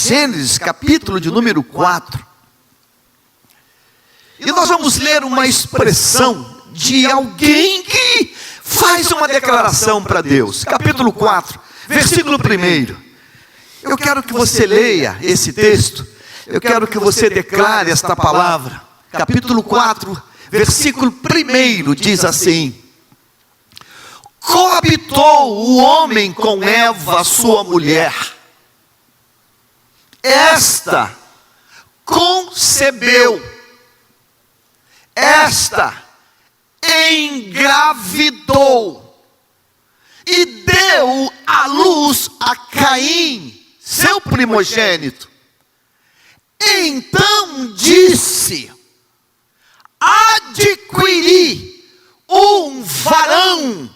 Gênesis, capítulo de número 4. E nós vamos ler uma expressão de alguém que faz uma declaração para Deus. Capítulo 4, versículo 1. Eu quero que você leia esse texto. Eu quero que você declare esta palavra. Capítulo 4, versículo 1 diz assim: coabitou o homem com Eva, sua mulher. Esta concebeu. Esta engravidou. E deu à luz a Caim, seu primogênito. Então disse: adquiri um varão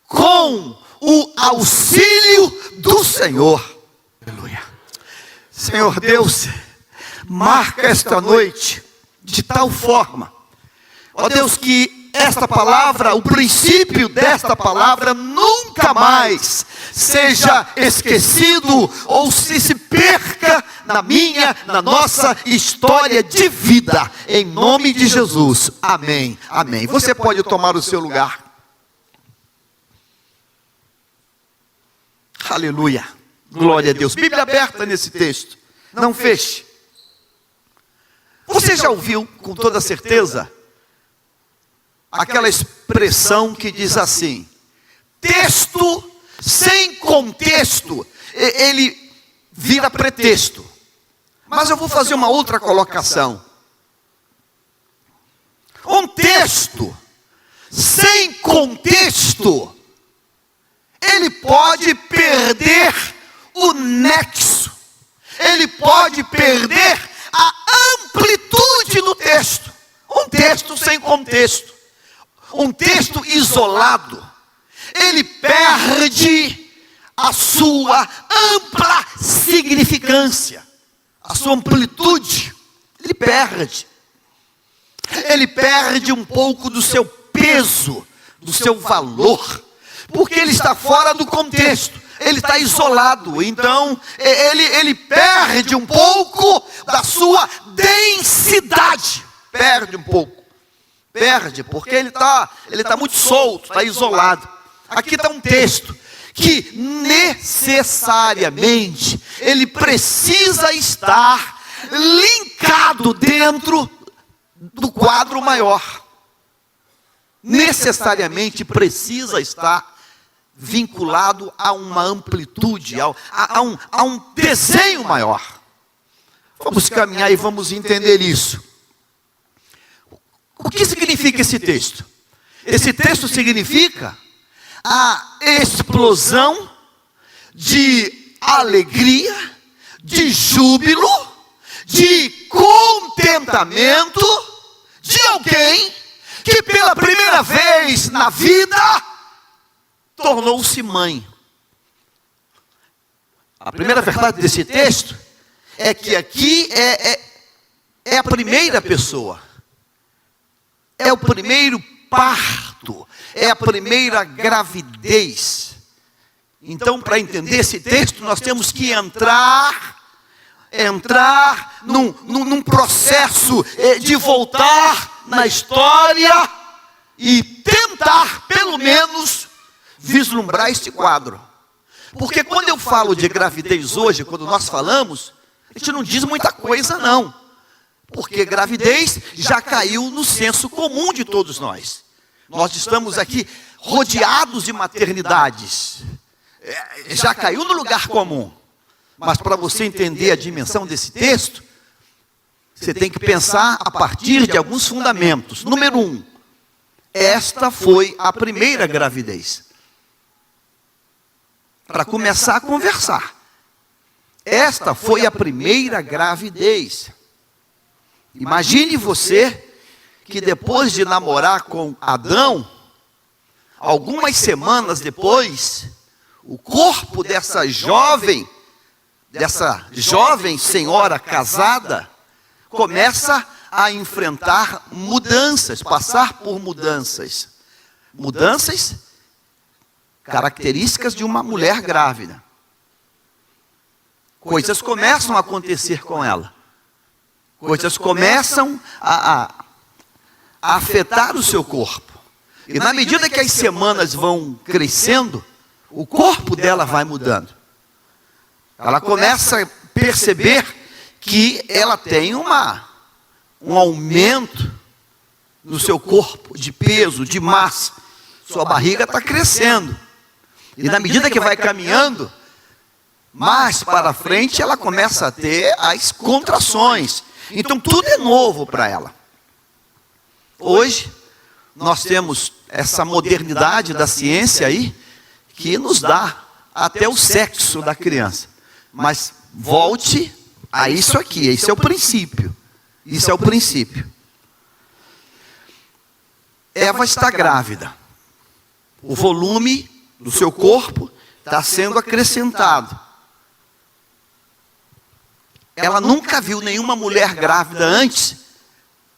com o auxílio do Senhor. Aleluia. Senhor Deus, marca esta noite de tal forma, ó Deus, que esta palavra, o princípio desta palavra nunca mais seja esquecido ou se perca na nossa história de vida, em nome de Jesus, amém, amém. Você pode tomar o seu lugar. Aleluia, glória a Deus. Bíblia aberta nesse texto, não feche. Você já ouviu, com toda certeza, aquela expressão que diz assim: texto sem contexto, ele vira pretexto. Mas eu vou fazer uma outra colocação. Um texto sem contexto, ele pode perder o nexo, ele pode perder a amplitude do texto. Um texto sem contexto, um texto isolado, ele perde a sua ampla significância, a sua amplitude. Ele perde um pouco do seu peso, do seu valor, porque ele está fora do contexto, ele está isolado. Então ele perde um pouco da sua densidade, perde um pouco, porque ele está muito solto, está isolado. Aqui está um texto que necessariamente ele precisa estar linkado dentro do quadro maior. Necessariamente precisa estar vinculado a uma amplitude, a um desenho maior. Vamos caminhar e vamos entender isso. O que significa esse texto? Esse texto significa a explosão de alegria, de júbilo, de contentamento de alguém que pela primeira vez na vida tornou-se mãe. A primeira verdade desse texto é que aqui é a primeira pessoa, é o primeiro parto, é a primeira gravidez. Então, para entender esse texto, nós temos que entrar num processo de voltar na história e tentar, pelo menos, vislumbrar este quadro. Porque quando eu falo de gravidez hoje, quando nós falamos, a gente não diz muita coisa não. Porque gravidez já caiu no senso comum de todos nós. Nós estamos aqui rodeados de maternidades. Já caiu no lugar comum. Mas para você entender a dimensão desse texto, você tem que pensar a partir de alguns fundamentos. Número 1, esta foi a primeira gravidez. Para começar a conversar. Esta foi a primeira gravidez. Imagine você que depois de namorar com Adão, algumas semanas depois, o corpo dessa jovem senhora casada, começa a enfrentar mudanças, passar por mudanças. Mudanças características de uma mulher grávida. coisas começam a acontecer com ela. Coisas começam a afetar o seu corpo. E na medida que as semanas vão crescendo, o corpo dela vai mudando. Ela começa a perceber que ela tem um aumento no seu corpo, de peso, de massa. Sua barriga está crescendo. E na medida que vai caminhando, mais para frente, ela começa a ter as contrações. Então tudo é novo para ela. Hoje, nós temos essa modernidade da ciência aí, que nos dá até o sexo da criança. Mas volte a isso aqui, esse é o princípio. Isso é o princípio. Eva está grávida. O volume do seu corpo está sendo acrescentado. Ela nunca viu nenhuma mulher grávida antes,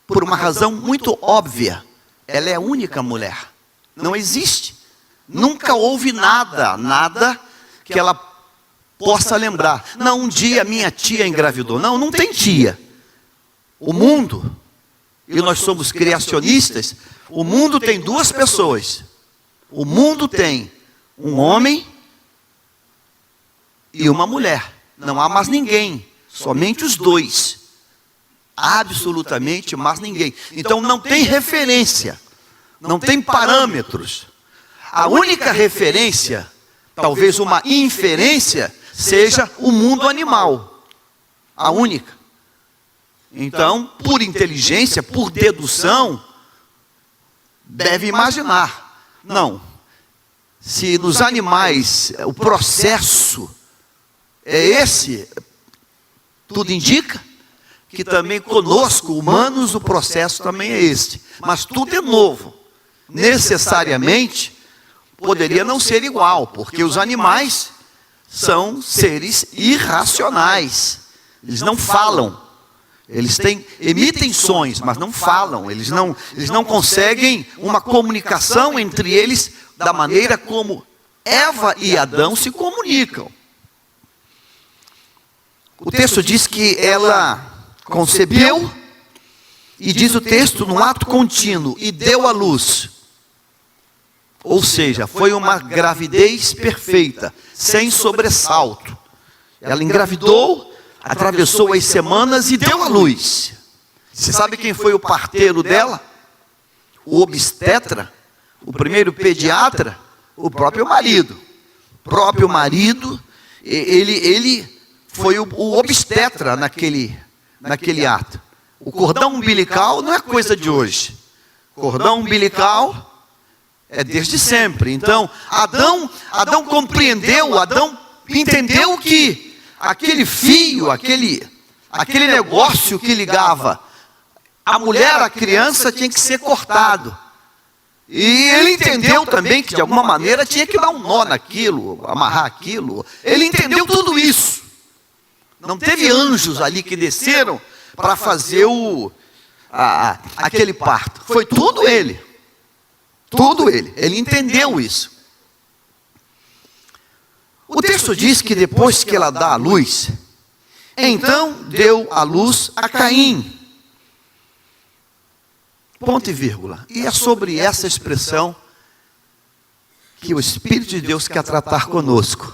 por uma razão muito óbvia. Ela é a única mulher. Não existe. Nunca houve nada que ela possa lembrar. Não, um dia minha tia engravidou. Não, não tem tia. O mundo, e nós somos criacionistas, o mundo tem duas pessoas. O mundo tem um homem e uma mulher. Não há mais ninguém. Somente os dois. Absolutamente mais ninguém. Então não tem referência. Não tem parâmetros. A única referência, talvez uma inferência, seja o mundo animal. A única. Então, por inteligência, por dedução, deve imaginar. Não. Se nos animais o processo é esse, tudo indica que também conosco, humanos, o processo também é este. Mas tudo é novo. Necessariamente, poderia não ser igual, porque os animais são seres irracionais. Eles não falam. Eles emitem sons, mas não falam. Eles não conseguem uma comunicação entre eles da maneira como Eva e Adão se comunicam. O texto diz que ela concebeu, e diz o texto, num ato contínuo, e deu à luz. Ou seja, foi uma gravidez perfeita, sem sobressalto. Ela engravidou, atravessou as semanas e deu à luz. Você sabe quem foi o parteiro dela? O obstetra, o primeiro pediatra, o próprio marido. O próprio marido, ele foi o obstetra naquele ato. O cordão umbilical não é coisa de hoje. Cordão umbilical é desde sempre. Então, Adão compreendeu, Adão entendeu que aquele fio, aquele negócio que ligava a mulher à criança tinha que ser cortado. E ele entendeu também que de alguma maneira tinha que dar um nó naquilo, amarrar aquilo. Ele entendeu tudo isso. Não teve anjos ali que desceram para fazer aquele parto. Foi tudo ele. Tudo ele. Ele entendeu isso. O texto diz que depois que ela dá à luz, então deu à luz a Caim. Ponto e vírgula. E é sobre essa expressão que o Espírito de Deus quer tratar conosco.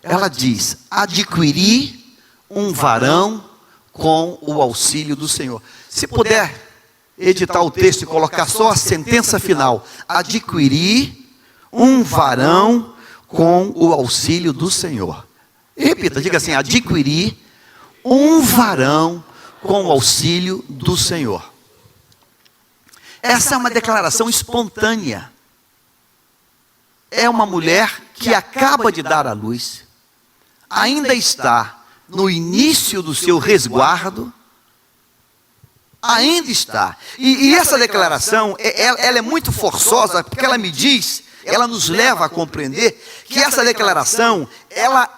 Ela diz: adquiri um varão com o auxílio do Senhor. Se puder editar o texto e colocar só a sentença final: adquiri um varão com o auxílio do Senhor. Repita, diga assim: adquiri um varão com o auxílio do Senhor. Essa é uma declaração espontânea. É uma mulher que acaba de dar à luz, ainda está no início do seu resguardo, ainda está. E essa declaração, ela é muito forçosa, porque ela me diz, ela nos leva a compreender que essa declaração, ela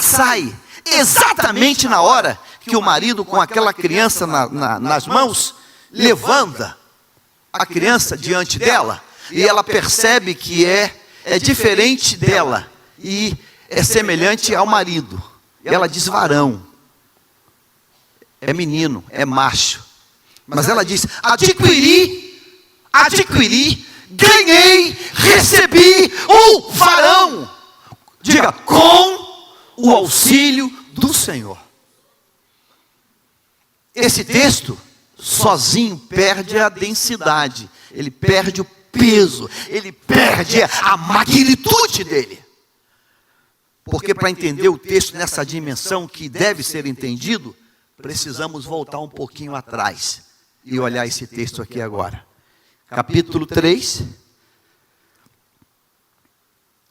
sai exatamente na hora que o marido, com aquela criança nas mãos, levanta a criança diante dela, e ela percebe que é diferente dela, e é semelhante ao marido. Ela diz varão. É menino, é macho. Mas ela diz: adquiri, ganhei, recebi o varão. Diga: com o auxílio do Senhor. Esse texto sozinho perde a densidade, ele perde o peso, ele perde a magnitude dele. Porque para entender o texto nessa dimensão que deve ser entendido, precisamos voltar um pouquinho atrás e olhar esse texto aqui agora. Capítulo 3,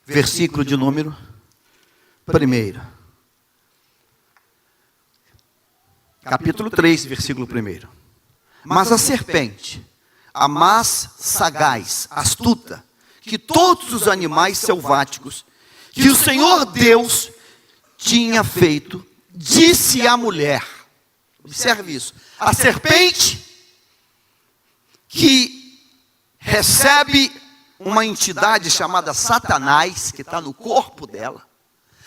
versículo de número 1. Capítulo 3, versículo 1. Mas a serpente, a mais sagaz, astuta, que todos os animais selváticos que o Senhor Deus tinha feito, disse à mulher, observe isso, a serpente que recebe uma entidade chamada Satanás, que está no corpo dela.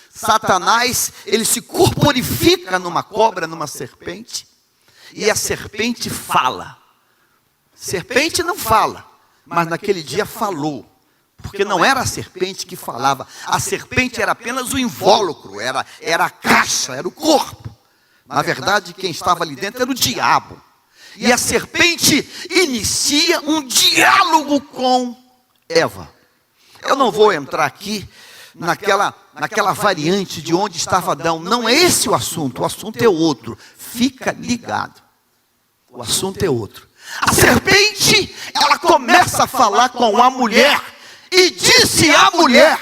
Satanás, ele se corporifica numa cobra, numa serpente, e a serpente fala. Serpente não fala, mas naquele dia falou. Porque não era a serpente que falava, a serpente era apenas o invólucro, era a caixa, era o corpo. Na verdade, quem estava ali dentro era o diabo. E a serpente inicia um diálogo com Eva. Eu não vou entrar aqui naquela variante de onde estava Adão. Não é esse o assunto é outro. Fica ligado. O assunto é outro. A serpente, ela começa a falar com a mulher. E disse à mulher: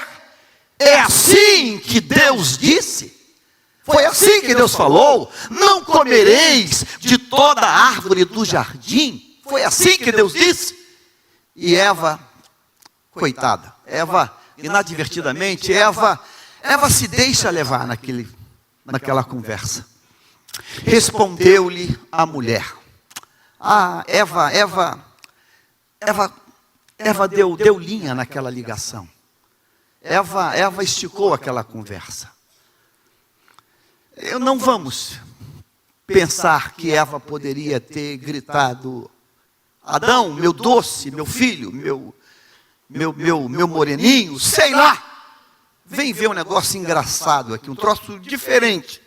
é assim que Deus disse? Foi assim que Deus falou? Não comereis de toda a árvore do jardim? Foi assim que Deus disse? E Eva, coitada, inadvertidamente, Eva se deixa levar naquela conversa. Respondeu-lhe a mulher. Eva deu linha naquela ligação. Eva esticou aquela conversa. Não vamos pensar que Eva poderia ter gritado: Adão, meu doce, meu filho, meu moreninho, sei lá. Vem ver um negócio engraçado aqui, um troço diferente.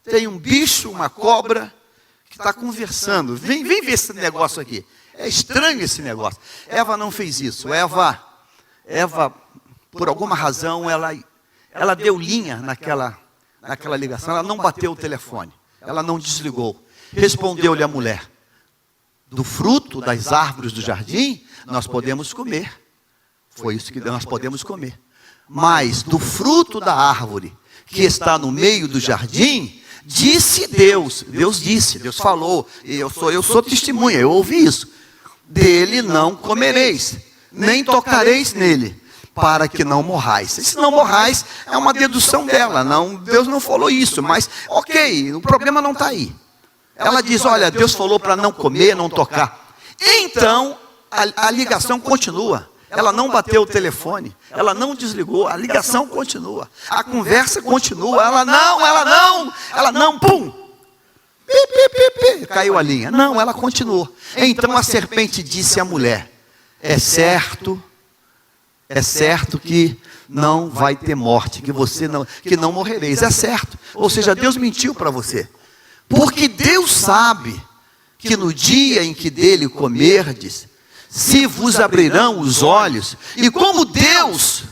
Tem um bicho, uma cobra, que está conversando. Vem ver esse negócio aqui. É estranho esse negócio. Eva não fez isso. Eva, por alguma razão, ela deu linha naquela ligação. Ela não bateu o telefone. Ela não desligou. Respondeu-lhe a mulher: do fruto das árvores do jardim, nós podemos comer. Foi isso que nós podemos comer. Mas do fruto da árvore que está no meio do jardim, disse Deus. Deus disse, Deus falou. E eu sou testemunha, eu ouvi isso. Dele não comereis, nem tocareis nele, para que não morrais. Se não morrais, é uma dedução dela. Deus não falou isso, mas ok, o problema não está aí. Ela diz: olha, Deus falou para não comer, não tocar. Então, a ligação continua. Ela não bateu o telefone, ela não desligou, a ligação continua, a conversa continua. Ela não, pum! Caiu a linha. Não, ela continuou. Então a serpente disse à mulher: é certo que não vai ter morte, que não morrereis. É certo. Ou seja, Deus mentiu para você. Porque Deus sabe que no dia em que dele comerdes, se vos abrirão os olhos, e como Deus,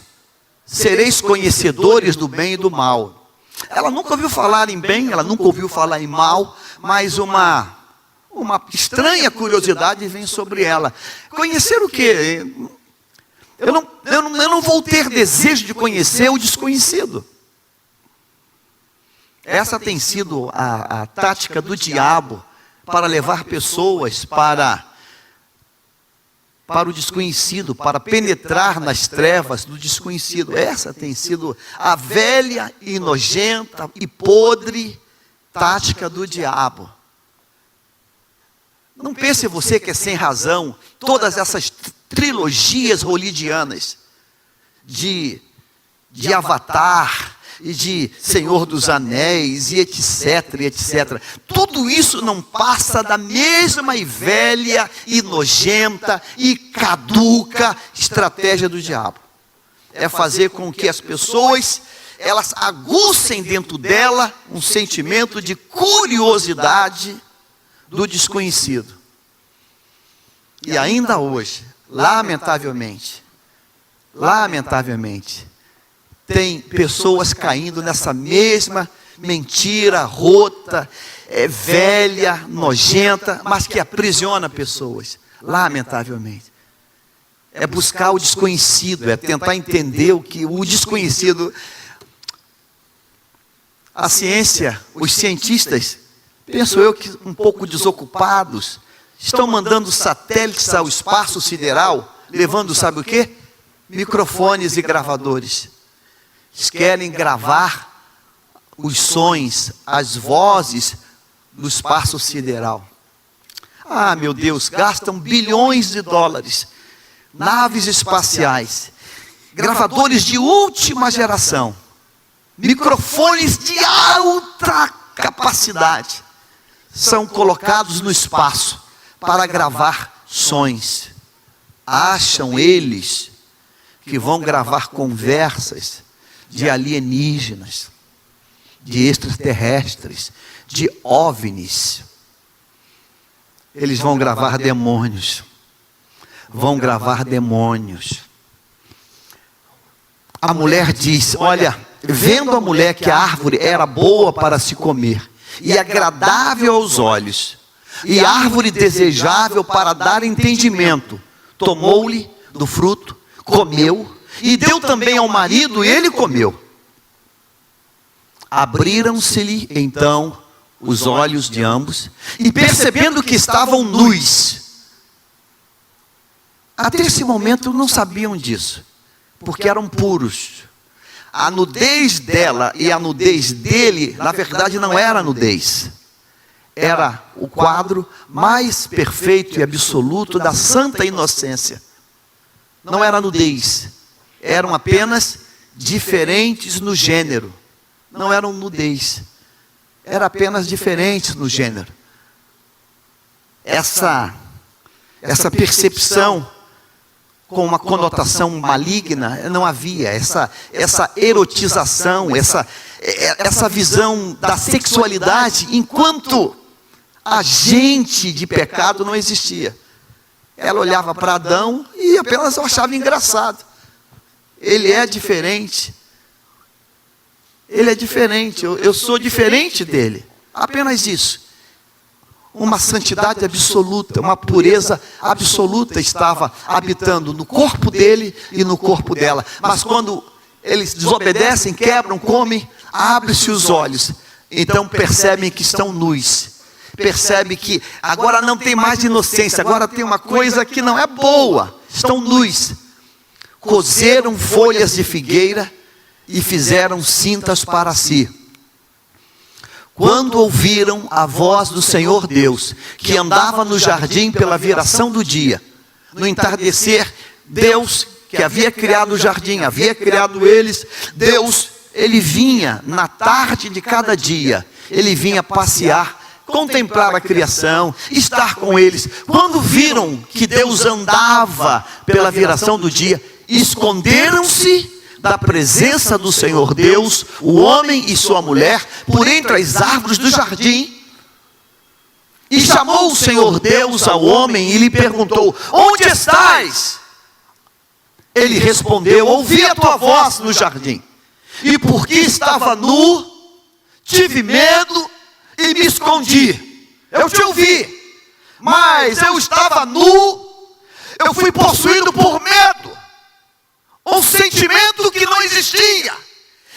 sereis conhecedores do bem e do mal. Ela nunca ouviu falar em bem, ela nunca ouviu falar em mal, mas uma estranha curiosidade vem sobre ela. Conhecer o quê? Eu não vou ter desejo de conhecer o desconhecido. Essa tem sido a tática do diabo para levar pessoas para o desconhecido, para penetrar nas trevas do desconhecido. Essa tem sido a velha e nojenta e podre tática do diabo. Não pense você que é sem razão todas essas trilogias hollywoodianas de de Avatar e de Senhor dos Anéis e etc, e etc. Tudo isso não passa da mesma e velha e nojenta e caduca estratégia do diabo. É fazer com que as pessoas, elas aguçem dentro dela um sentimento de curiosidade do desconhecido. E ainda hoje, lamentavelmente, tem pessoas caindo nessa mesma mentira rota, velha, nojenta, mas que aprisiona pessoas, lamentavelmente. É buscar o desconhecido, é tentar entender o desconhecido. A ciência, os cientistas, penso eu que um pouco desocupados, estão mandando satélites ao espaço sideral, levando sabe o quê? Microfones e gravadores. Eles querem gravar os sons, as vozes do espaço sideral. Ah, meu Deus, gastam bilhões de dólares, naves espaciais, gravadores de última geração, microfones de alta capacidade, são colocados no espaço para gravar sons. Acham eles que vão gravar conversas de alienígenas, de extraterrestres, de OVNIs. Eles vão gravar demônios. Vão gravar demônios. A mulher diz, olha, vendo a mulher que a árvore era boa para se comer, e agradável aos olhos, e árvore desejável para dar entendimento, tomou-lhe do fruto, comeu, e deu também ao marido, e ele comeu. Abriram-se-lhe então os olhos de ambos, e percebendo que estavam nus. Até esse momento não sabiam disso, porque eram puros. A nudez dela e a nudez dele, na verdade não era nudez. Era o quadro mais perfeito e absoluto da santa inocência. Não era nudez. Eram apenas diferentes no gênero. Não eram nudez. Era apenas diferentes no gênero. Essa percepção com uma conotação maligna, não havia essa erotização, essa visão da sexualidade, enquanto agente de pecado não existia. Ela olhava para Adão e apenas achava engraçado. Ele é diferente. Ele é diferente, eu sou diferente dele. Apenas isso. Uma santidade absoluta, uma pureza absoluta estava habitando no corpo dele e no corpo dela. Mas quando eles desobedecem, quebram, comem, abrem-se os olhos. Então percebem que estão nus. Percebem que agora não tem mais inocência, agora tem uma coisa que não é boa. Estão nus. Cozeram folhas de figueira e fizeram cintas para si. Quando ouviram a voz do Senhor Deus, que andava no jardim pela viração do dia, no entardecer, Deus, que havia criado o jardim, havia criado eles, Deus, ele vinha na tarde de cada dia, ele vinha passear, contemplar a criação, estar com eles. Quando viram que Deus andava pela viração do dia, esconderam-se da presença do Senhor Deus, o homem e sua mulher, por entre as árvores do jardim. E chamou o Senhor Deus ao homem e lhe perguntou: onde estás? Ele respondeu: ouvi a tua voz no jardim, e porque estava nu, tive medo e me escondi. Eu te ouvi, mas eu estava nu, eu fui possuído por medo. Um sentimento que não existia.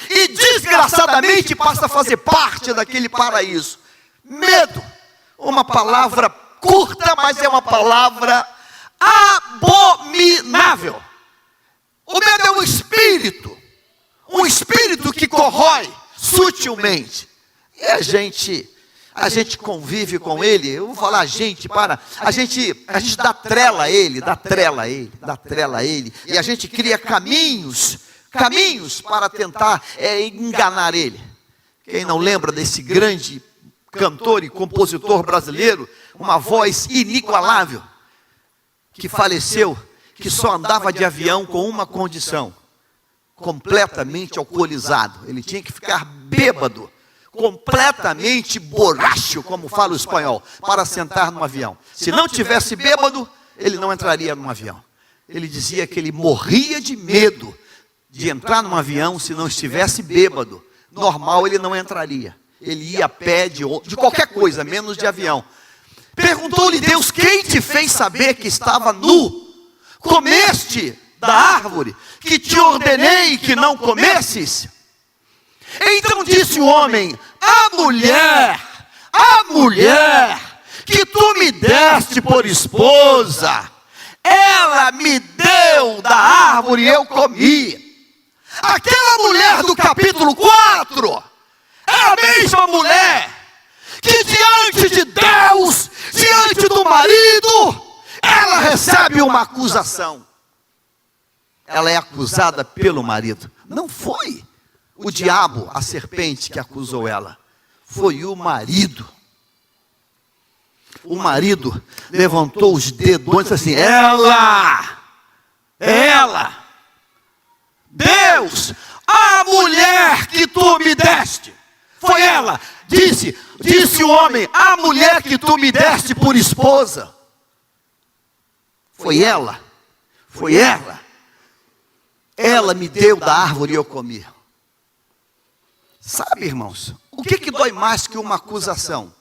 E desgraçadamente passa a fazer parte daquele paraíso. Medo. Uma palavra curta, mas é uma palavra abominável. O medo é um espírito que corrói sutilmente. E a gente convive com ele. Eu vou falar a gente dá trela a ele, e a gente cria caminhos caminhos para tentar enganar ele. Quem não lembra desse grande cantor e compositor brasileiro, uma voz inigualável, que faleceu, que só andava de avião com uma condição: completamente alcoolizado. Ele tinha que ficar bêbado, completamente borracho, como fala o espanhol, para sentar no avião. Se não tivesse bêbado, ele não entraria no avião. Ele dizia que ele morria de medo de entrar num avião se não estivesse bêbado. Normal, ele não entraria. Ele ia a pé de qualquer coisa, menos de avião. Perguntou-lhe Deus: quem te fez saber que estava nu? Comeste da árvore que te ordenei que não comesses? Então disse o homem: a mulher que tu me deste por esposa, ela me deu da árvore e eu comi. Aquela mulher do capítulo 4 é a mesma mulher que diante de Deus, diante do marido, ela recebe uma acusação. Ela é acusada pelo marido. Não foi o diabo, a serpente, que acusou ela. Foi o marido. O marido levantou os dedões e disse assim: ela, Deus, a mulher que tu me deste, foi ela. Disse o homem: a mulher que tu me deste por esposa, foi ela. Ela me deu da árvore e eu comi. Sabe, irmãos, o que dói mais que uma acusação?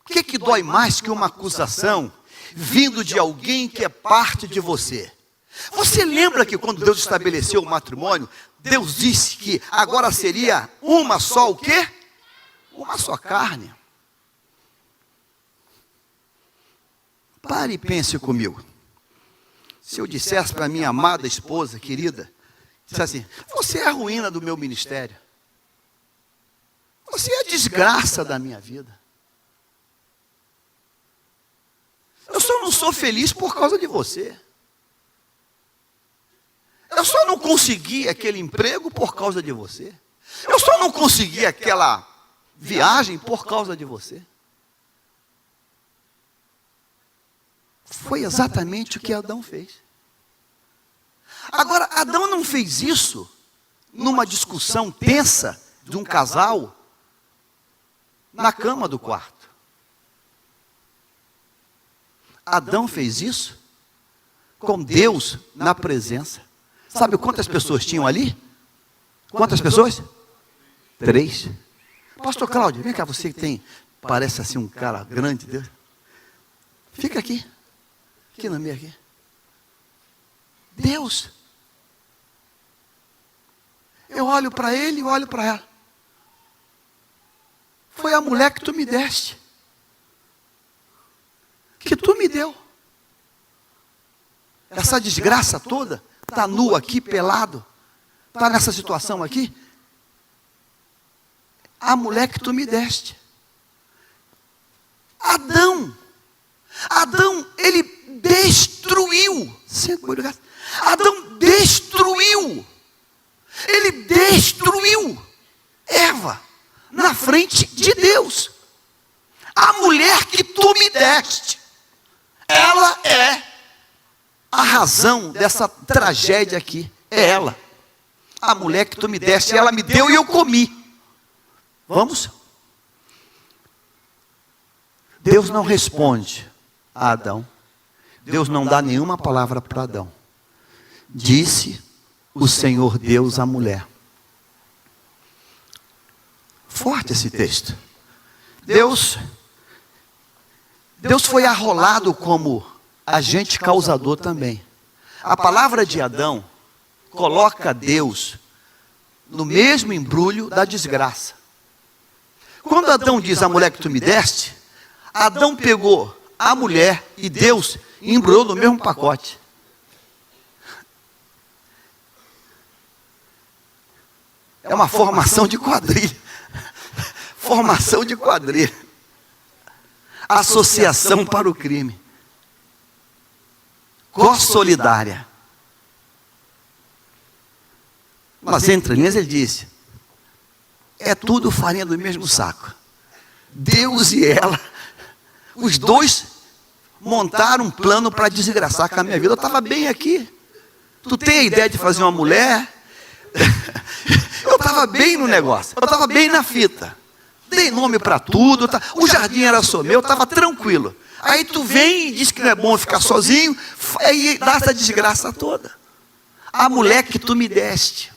O que dói mais que uma acusação vindo de alguém que é parte de você? Você lembra que quando Deus estabeleceu o matrimônio, Deus disse que agora seria uma só o quê? Uma só carne. Pare e pense comigo. Se eu dissesse para minha amada esposa, querida, dissesse assim: você é a ruína do meu ministério. Você é a desgraça da minha vida. Eu só não sou feliz por causa de você. Eu só não consegui aquele emprego por causa de você. Eu só não consegui aquela viagem por causa de você. Foi exatamente o que Adão fez. Agora, Adão não fez isso numa discussão tensa de um casal na cama do quarto. Adão fez isso com Deus na presença. Sabe quantas pessoas tinham ali? Quantas pessoas? 3. Pastor Cláudio, vem cá, você que tem, parece assim um cara grande. Deus. Fica aqui no meio aqui. Deus. Eu olho para ele e olho para ela. Foi a mulher que tu me deste. Que tu me deu. Essa desgraça toda, está nu aqui, pelado, está nessa situação aqui. A mulher que tu me deste. Adão, ele destruiu. Adão destruiu. Ele destruiu Eva na frente de Deus. A mulher que tu me deste, ela é a razão dessa tragédia aqui. É ela. A mulher que tu me deste, ela me deu e eu comi. Vamos? Deus não responde a Adão. Deus não dá nenhuma palavra para Adão. Disse o Senhor Deus à mulher. Forte esse texto. Deus foi arrolado como agente causador também. A palavra de Adão coloca Deus no mesmo embrulho da desgraça. Quando Adão diz a mulher que tu me deste, Adão pegou a mulher e Deus embrulhou no mesmo pacote. É uma formação de quadrilha. Formação de quadrilha. Associação para o crime. Cossolidária. Nas entrelinhas ele disse, é tudo farinha do mesmo saco. Deus e ela, os dois montaram um plano para desgraçar com a minha vida. Eu estava bem aqui. Tu tem a ideia de fazer uma mulher? Eu estava bem no negócio, eu estava bem na fita. Dei nome para tudo, o jardim era só meu, eu estava tranquilo. Aí tu vem e diz que não é bom ficar sozinho, e dá essa desgraça toda. A mulher que tu me deste.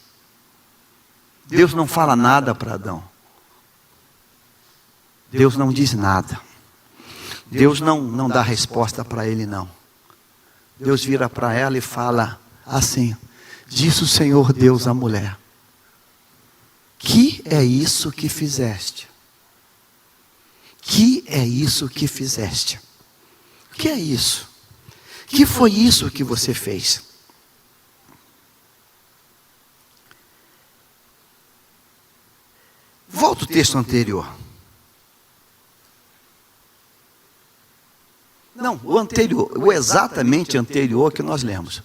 Deus não fala nada para Adão. Deus não diz nada. Deus não dá resposta para ele, não. Deus vira para ela e fala assim, disse o Senhor Deus à mulher, que é isso que fizeste? Que é isso que fizeste? O que é isso? Que foi isso que você fez? Volta o texto anterior. Não, o anterior, o exatamente anterior que nós lemos.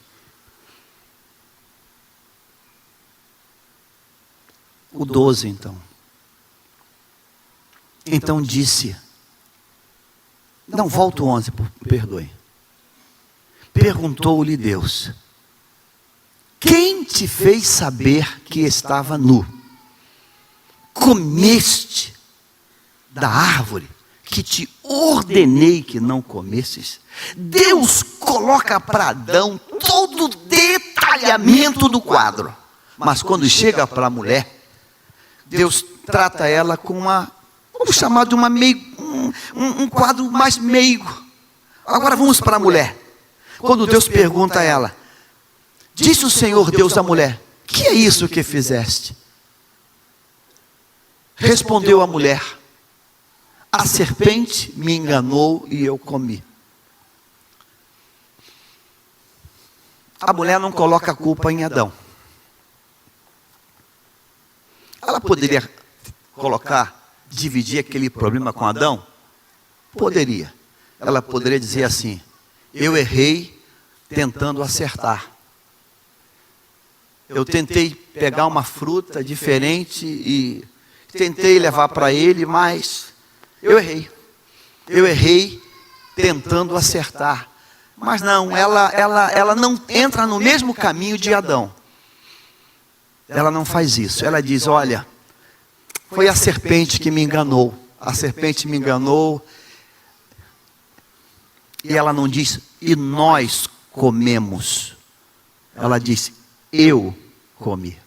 O 12, então. Então disse, não, volta o 11, perdoe. Perguntou-lhe Deus, quem te fez saber que estava nu? Comeste da árvore que te ordenei que não comesses? Deus coloca para Adão todo o detalhamento do quadro. Mas quando chega para a mulher, Deus trata ela com vamos chamar de um quadro mais meigo. Agora vamos para a mulher. Quando Deus pergunta a ela, disse o Senhor Deus à mulher, que é isso que fizeste? Respondeu a mulher, a serpente me enganou e eu comi. A mulher não coloca a culpa em Adão. Ela poderia dividir aquele problema com Adão? Poderia. Ela poderia dizer assim, eu errei tentando acertar. Eu tentei pegar uma fruta diferente e tentei levar para ele, mas eu errei. Eu errei tentando acertar. Mas não, ela não entra no mesmo caminho de Adão. Ela não faz isso. Ela diz, olha, foi a serpente que me enganou. A serpente me enganou. E ela não diz, e nós comemos. Ela diz, eu comi.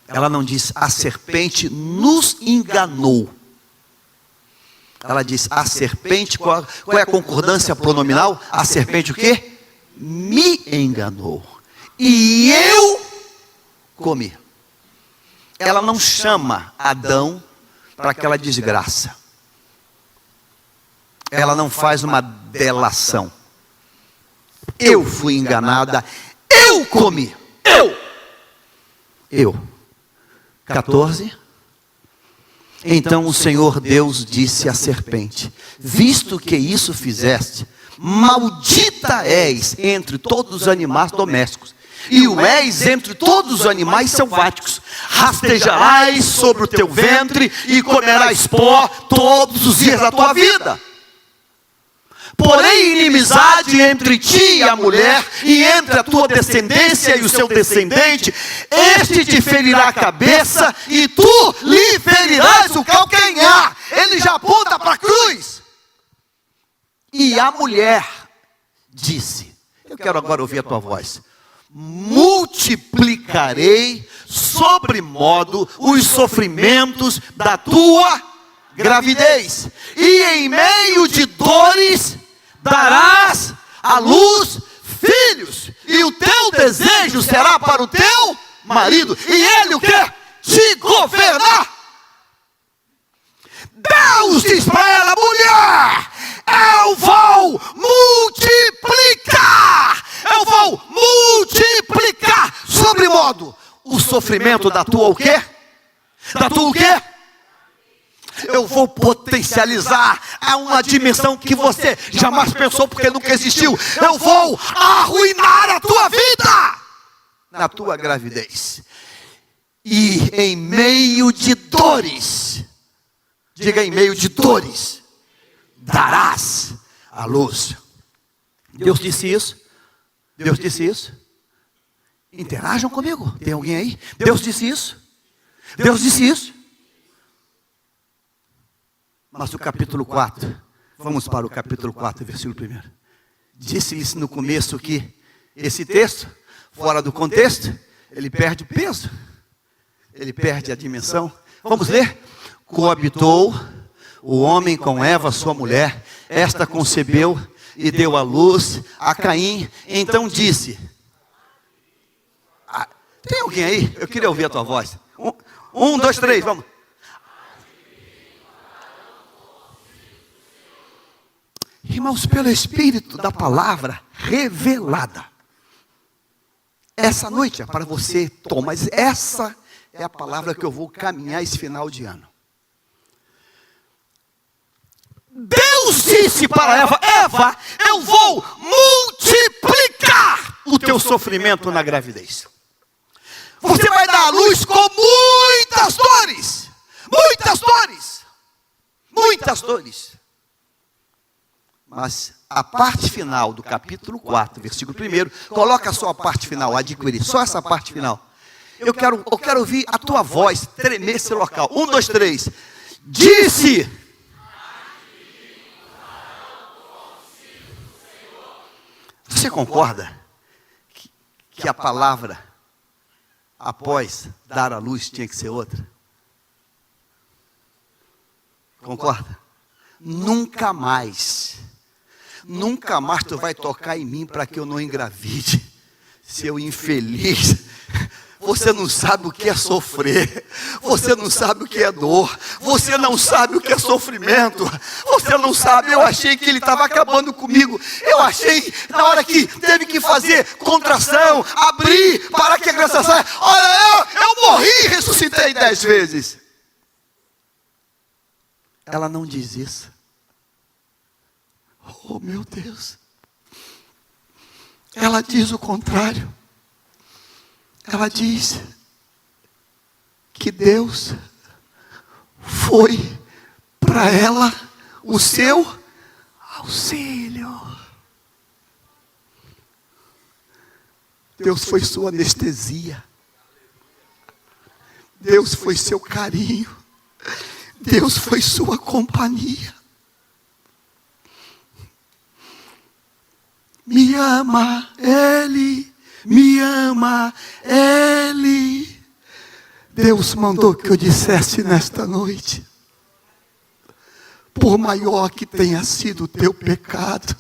Ela não diz, a serpente nos enganou. Ela diz, a serpente, qual é a concordância pronominal? A serpente o quê? Me enganou. E eu comi. Ela não chama Adão para aquela desgraça. Ela não faz uma delação. Eu fui enganada, eu comi. Eu. 14. Então o Senhor Deus disse à serpente, visto que isso fizeste, maldita és entre todos os animais domésticos, e o és entre todos os animais selváticos. Rastejarás sobre o teu ventre e comerás pó todos os dias da tua vida. Porém, inimizade entre ti e a mulher, e entre a tua descendência e o seu descendente, este te ferirá a cabeça, e tu lhe ferirás o calcanhar. Ele já aponta para a cruz. E a mulher disse, eu quero agora ouvir a tua voz, multiplicarei sobremodo os sofrimentos da tua gravidez, e em meio de dores darás à luz filhos, e o teu desejo será para o teu marido, e ele o quê? Te governar. Deus diz para ela, mulher, eu vou multiplicar, sobremodo o sofrimento da tua o quê? Da tua o quê? Eu vou potencializar a uma dimensão que você jamais pensou, porque nunca existiu. Eu vou arruinar a tua vida na tua gravidez. E em meio de dores, diga, em meio de dores, darás a luz. Deus disse isso? Deus disse isso? Interajam comigo. Tem alguém aí? Deus disse isso? Deus disse isso? Mas o capítulo 4, vamos para o capítulo 4, versículo 1. Disse-lhes no começo que esse texto, fora do contexto, ele perde o peso, ele perde a dimensão. Vamos ler? Coabitou o homem com Eva, sua mulher, esta concebeu e deu à luz a Caim. Então disse: tem alguém aí? Eu queria ouvir a tua voz. 1, 2, 3, vamos. Irmãos, pelo Espírito da palavra revelada, essa noite é para você, Tom, mas essa é a palavra que eu vou caminhar esse final de ano. Deus disse para Eva: Eva, eu vou multiplicar o teu sofrimento na gravidez. Você vai dar à luz com muitas dores, muitas dores, muitas dores. Mas a parte final do capítulo 4, versículo 1, coloca só a parte final, adquirir, só essa parte final. Eu quero ouvir a tua voz tremer esse local. 1, 2, 3. Disse. Você concorda que a palavra após dar à luz tinha que ser outra? Concorda? Nunca mais tu vai tocar em mim para que eu não engravide, seu infeliz. Você não sabe o que é sofrer, você não sabe o que é dor, você não sabe o que é sofrimento, você não sabe. Eu achei que ele estava acabando comigo, eu achei, na hora que teve que fazer contração, abrir para que a graça saia. Olha, eu morri e ressuscitei 10 vezes. Ela não diz isso. Oh, meu Deus. Ela diz o contrário. Ela diz que Deus foi para ela o seu auxílio. Deus foi sua anestesia. Deus foi seu carinho. Deus foi sua companhia. Me ama Ele, me ama Ele. Deus mandou que eu dissesse nesta noite: por maior que tenha sido o teu pecado,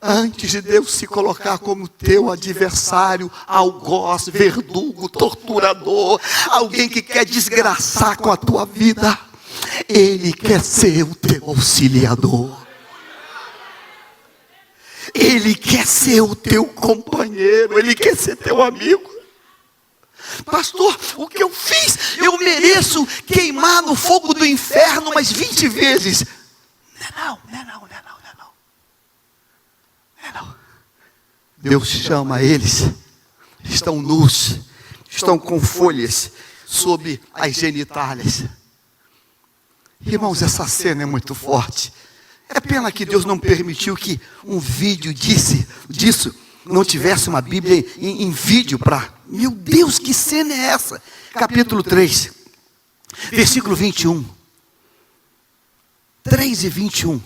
antes de Deus se colocar como teu adversário, algoz, verdugo, torturador, alguém que quer desgraçar com a tua vida, Ele quer ser o teu auxiliador. Ele quer ser o teu companheiro, Ele quer ser teu amigo. Pastor, o que eu fiz? Eu mereço queimar no fogo do inferno mais 20 vezes. Não. Deus chama eles, estão nus, estão com folhas sobre as genitálias. Irmãos, essa cena é muito forte. É pena que Deus não permitiu que um vídeo disso não tivesse uma Bíblia em vídeo para... Meu Deus, que cena é essa? Capítulo 3, versículo 21. 3 e 21.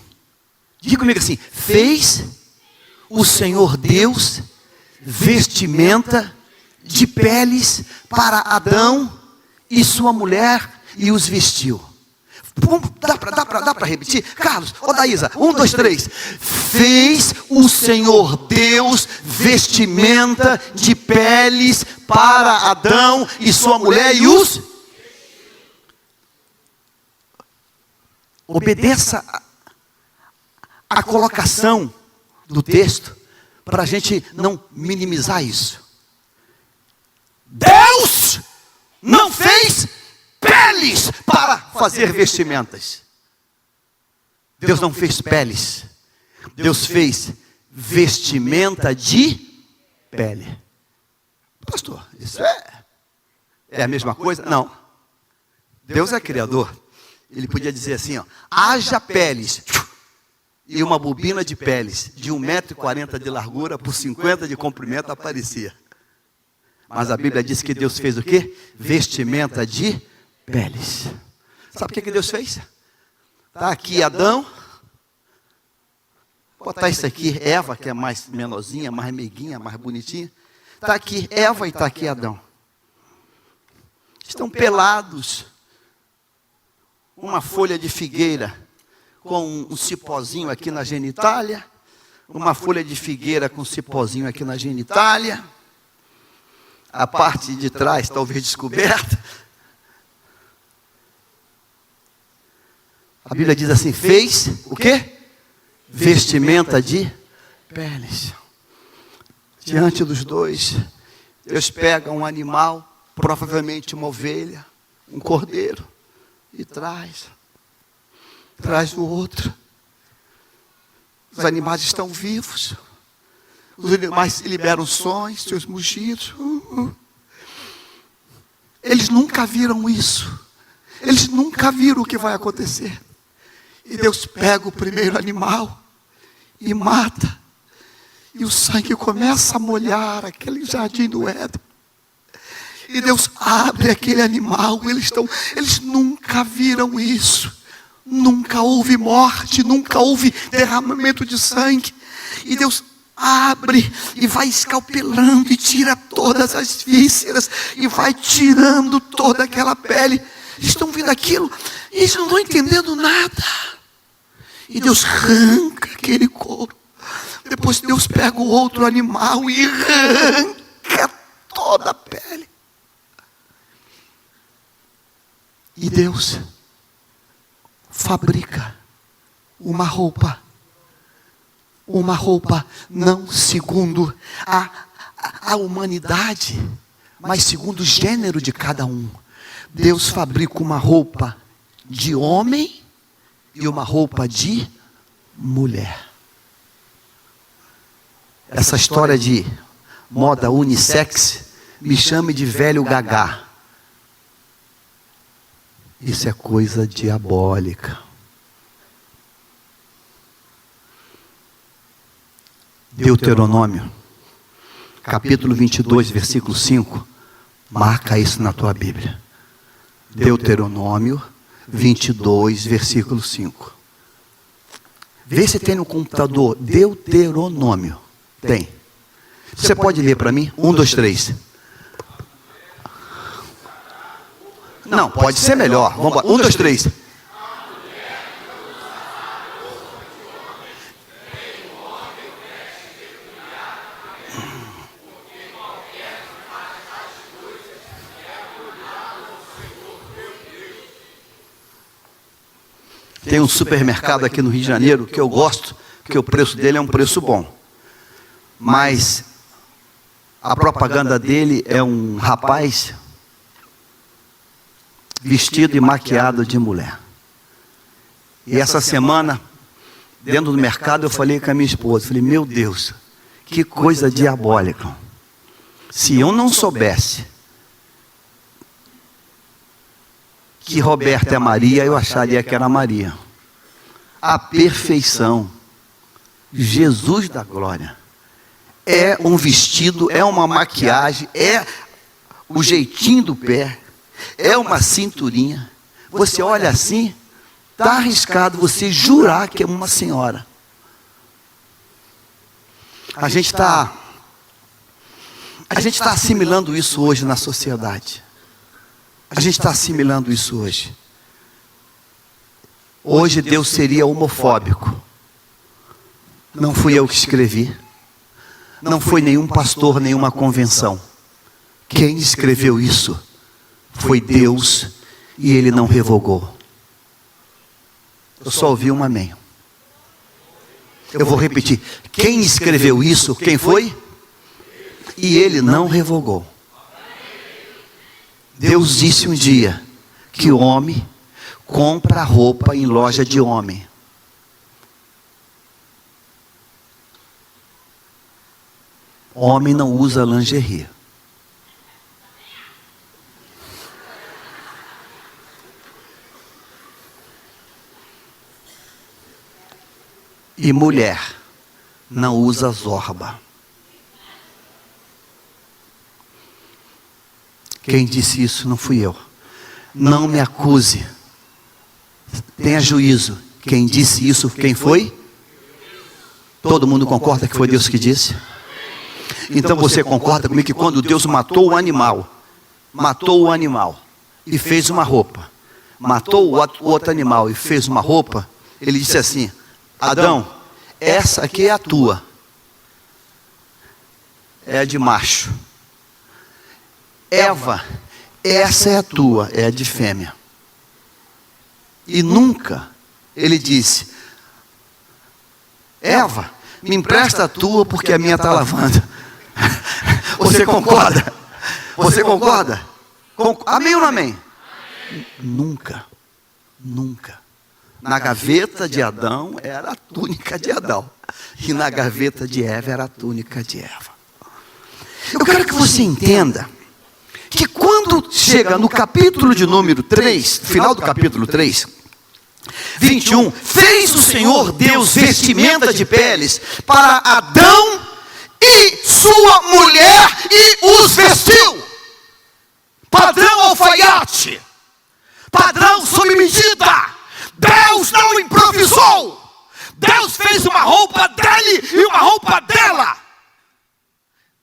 Diga comigo assim: fez o Senhor Deus vestimenta de peles para Adão e sua mulher e os vestiu. Dá para repetir? Carlos, Daísa, 1, 2, 3. Fez o Senhor Deus vestimenta de peles para Adão e sua mulher e os... Obedeça a colocação do texto, para a gente não minimizar isso. Deus não fez peles para para fazer vestimentas. Deus não fez peles. Deus fez vestimenta de pele. Pastor, isso é a mesma coisa? Não. Deus é criador. Ele podia dizer assim, ó, haja peles. E uma bobina de peles de 1,40 m de largura por 50 de comprimento aparecia. Mas a Bíblia diz que Deus fez o quê? Vestimenta de peles. Sabe o que Deus fez? Está aqui Adão. Vou botar isso aqui, Eva, que é mais menorzinha, mais meiguinha, mais bonitinha. Está aqui Eva e está aqui Adão. Estão pelados. Uma folha de figueira com um cipózinho aqui na genitália. Uma folha de figueira com um cipózinho aqui na genitália. A parte de trás talvez descoberta. A Bíblia diz assim, fez o quê? Vestimenta de peles. Diante dos dois, Deus pega um animal, provavelmente uma ovelha, um cordeiro, e traz o outro. Os animais estão vivos. Os animais liberam sons, seus mugidos. Eles nunca viram isso. Eles nunca viram o que vai acontecer. E Deus pega o primeiro animal e mata. E o sangue começa a molhar aquele jardim do Éden. E Deus abre aquele animal. Eles nunca viram isso. Nunca houve morte, nunca houve derramamento de sangue. E Deus abre e vai escalpelando e tira todas as vísceras e vai tirando toda aquela pele. Eles estão vendo aquilo e eles não estão entendendo nada. E Deus arranca aquele couro. Depois Deus pega o outro animal e arranca toda a pele. E Deus fabrica uma roupa não segundo a humanidade, mas segundo o gênero de cada um. Deus fabrica uma roupa de homem e uma roupa de mulher. Essa história de moda unissex me chame de velho gagá. Isso é coisa diabólica. Deuteronômio, capítulo 22, versículo 5. Marca isso na tua Bíblia. Deuteronômio 22, versículo 5. Vê se tem no computador Deuteronômio. Tem. Você pode ler para mim? 1, 2, 3. Não, pode ser melhor. Vamos lá. 1, 2, 3. Tem um supermercado aqui no Rio de Janeiro que eu gosto, porque o preço dele é um preço bom. Mas a propaganda dele é um rapaz vestido e maquiado de mulher. E essa semana, dentro do mercado, eu falei com a minha esposa, falei, meu Deus, que coisa diabólica. Se eu não soubesse que Roberta é Maria, eu acharia que era Maria. A perfeição. Jesus da glória. É um vestido, é uma maquiagem, é o jeitinho do pé, é uma cinturinha. Você olha assim, está arriscado você jurar que é uma senhora. A gente está assimilando isso hoje na sociedade. A gente está assimilando isso hoje. Hoje Deus seria homofóbico. Não fui eu que escrevi. Não foi nenhum pastor, nenhuma convenção. Quem escreveu isso foi Deus e Ele não revogou. Eu só ouvi um amém. Eu vou repetir. Quem escreveu isso, quem foi? E Ele não revogou. Deus disse um dia que o homem compra roupa em loja de homem. Homem não usa lingerie. E mulher não usa zorba. Quem disse isso não fui eu. Não me acuse. Tenha juízo. Quem disse isso, quem foi? Todo mundo concorda que foi Deus que disse? Então você concorda comigo que quando Deus matou o animal e fez uma roupa, matou o outro animal e fez uma roupa, ele disse assim: Adão, essa aqui é a tua, é a de macho. Eva, essa é a tua, é a de fêmea. E nunca ele disse: Eva, me empresta a tua porque a minha está lavando. Você concorda? Você concorda? Amém ou não amém? Nunca, nunca. Na gaveta de Adão era a túnica de Adão. E na gaveta de Eva era a túnica de Eva. Eu quero que você entenda que quando chega no capítulo de número 3, final do capítulo 3, 21, fez o Senhor Deus vestimenta de peles para Adão e sua mulher e os vestiu. Padrão alfaiate, padrão sob medida. Deus não improvisou. Deus fez uma roupa dele e uma roupa dela.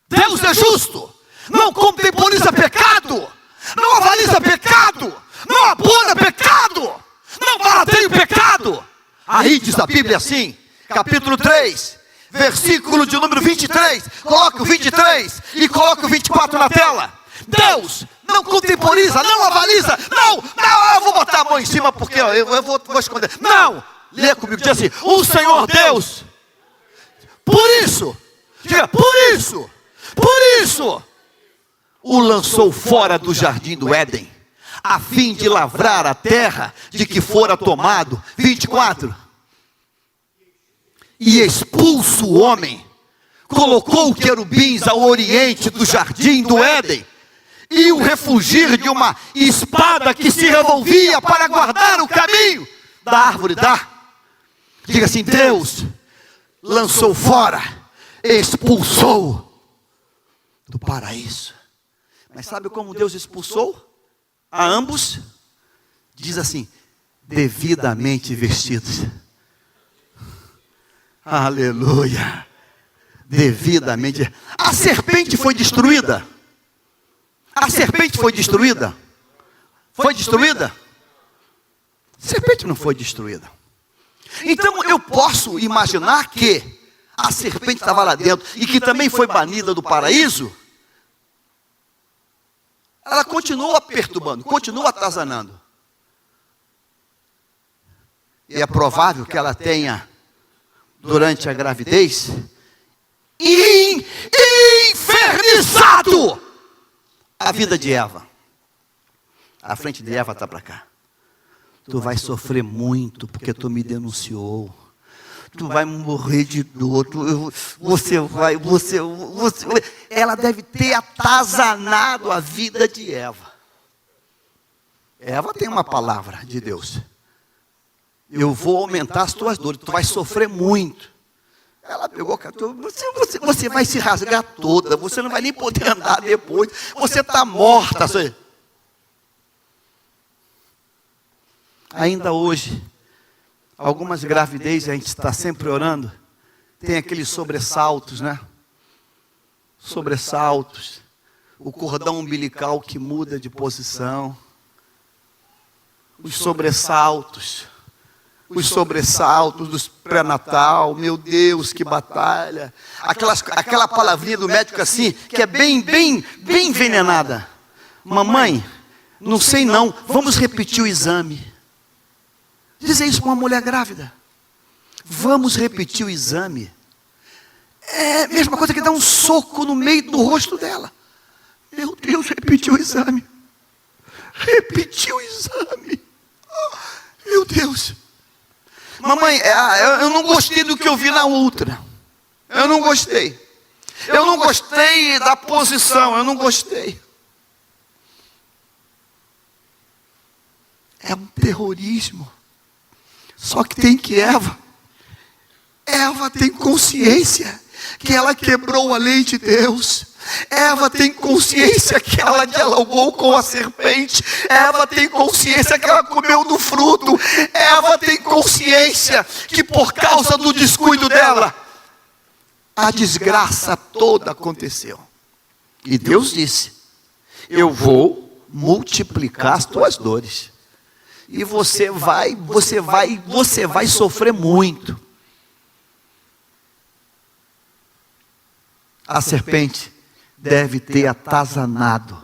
Deus é justo. Não contemporiza pecado. Não avaliza pecado. Não abona pecado. Não barateia o pecado. Aí diz a Bíblia assim, capítulo 3, versículo de número 23. Coloque o 23 e coloque o 24 na tela. Deus não contemporiza, não avaliza. Não, eu vou botar a mão em cima porque eu vou esconder. Não, lê comigo, diz assim: o Senhor Deus, por isso, diga, por isso, o lançou fora do jardim do Éden, a fim de lavrar a terra de que fora tomado. 24. E expulso o homem, colocou querubins ao oriente do jardim do Éden, e o refugir de uma espada que se revolvia para guardar o caminho da árvore da. Diga assim: Deus lançou fora, expulsou do paraíso. Mas sabe como Deus expulsou a ambos? Diz assim: devidamente vestidos. Aleluia. Devidamente. A serpente foi destruída. A serpente foi destruída. Foi destruída? A serpente não foi destruída. Então eu posso imaginar que a serpente estava lá dentro e que também foi banida do paraíso. Ela continua perturbando, continua atazanando. E é provável que ela tenha, durante a gravidez, infernizado a vida de Eva. A frente de Eva está para cá. Tu vai sofrer muito porque tu me denunciou. Tu vai morrer de dor. Ela deve ter atazanado a vida de Eva. Eva tem uma palavra de Deus: eu vou aumentar as tuas dores. Tu vai sofrer muito. Ela pegou, você vai se rasgar toda. Você não vai nem poder andar depois. Você está morta. Ainda hoje, algumas gravidez, a gente está sempre orando, tem aqueles sobressaltos, né? Sobressaltos, o cordão umbilical que muda de posição, os sobressaltos dos pré-natal. Meu Deus, que batalha! Aquela palavrinha do médico assim, que é bem envenenada. Mamãe, não sei não, vamos repetir o exame. Dizer isso para uma mulher grávida. Vamos repetir o exame. É a mesma coisa que dar um soco no meio do rosto dela. Meu Deus, repetiu o exame. Repetiu o exame. Meu Deus. Mamãe, eu não gostei do que eu vi na outra. Eu não gostei. Eu não gostei da posição, eu não gostei. É um terrorismo. Só que tem que Eva tem consciência que ela quebrou a lei de Deus. Eva tem consciência que ela dialogou com a serpente. Eva tem consciência que ela comeu do fruto. Eva tem consciência que por causa do descuido dela, a desgraça toda aconteceu. E Deus disse: eu vou multiplicar as tuas dores. E você vai sofrer muito. A serpente deve ter atazanado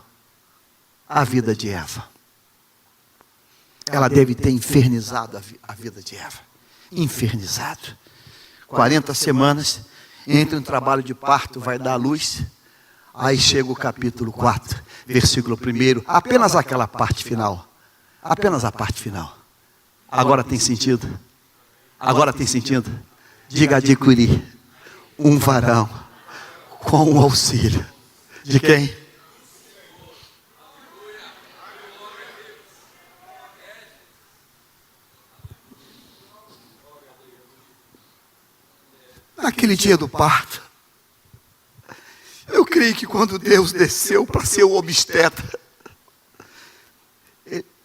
a vida de Eva. Ela deve ter infernizado a vida de Eva. Infernizado. 40 semanas, entre um trabalho de parto, vai dar à luz. Aí chega o capítulo 4, versículo 1, apenas aquela parte final. Apenas a parte final. Agora tem sentido? Agora tem sentido? Diga: adquirir um varão com o auxílio de quem? Naquele dia do parto, eu creio que quando Deus desceu para ser o obstetra,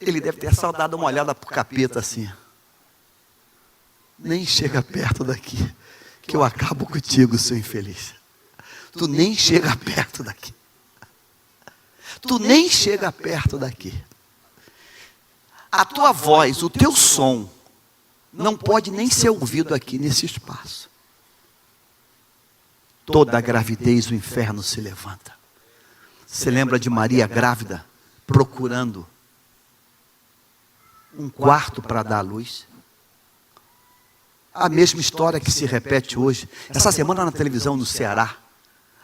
ele deve ter só dado uma olhada para o capeta assim: nem chega perto daqui, que eu acabo contigo, seu infeliz. Tu nem chega perto daqui. Tu nem chega perto daqui. A tua voz, o teu som, não pode nem ser ouvido aqui nesse espaço. Toda a gravidez o inferno se levanta. Você lembra de Maria grávida, procurando um quarto para dar à luz? A mesma história que se repete hoje. Essa semana na televisão no Ceará,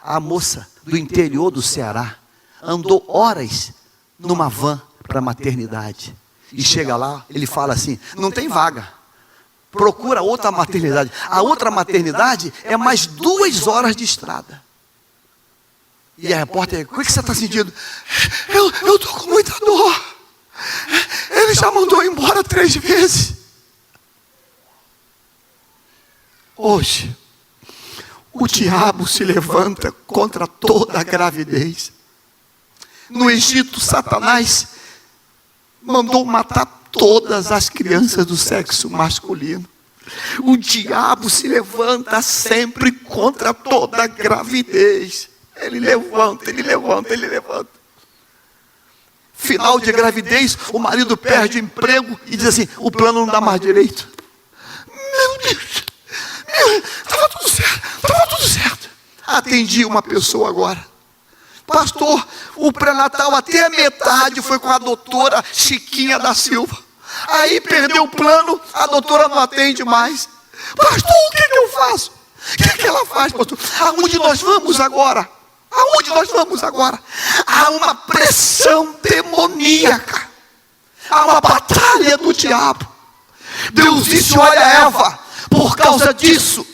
a moça do interior do Ceará andou horas numa van para a maternidade. E chega lá, ele fala assim: não tem vaga, procura outra maternidade. A outra maternidade é mais 2 horas de estrada. E a repórter: o que você está sentindo? Eu estou com muita dor. Ele já mandou embora 3 vezes. Hoje, o diabo se levanta contra toda a gravidez. No Egito, Satanás mandou matar todas as crianças do sexo masculino. O diabo se levanta sempre contra toda a gravidez. Ele levanta. Final de gravidez, o marido perde o emprego e diz assim: o plano não dá mais direito. Meu Deus, estava tudo certo. Atendi uma pessoa agora: pastor, o pré-natal até a metade foi com a doutora Chiquinha da Silva. Aí perdeu o plano, a doutora não atende mais. Pastor, o que eu faço? O que ela faz, pastor? Aonde nós vamos agora? Aonde nós vamos agora? Há uma pressão demoníaca. Há uma batalha do diabo. Deus disse: olha, Eva, por causa disso,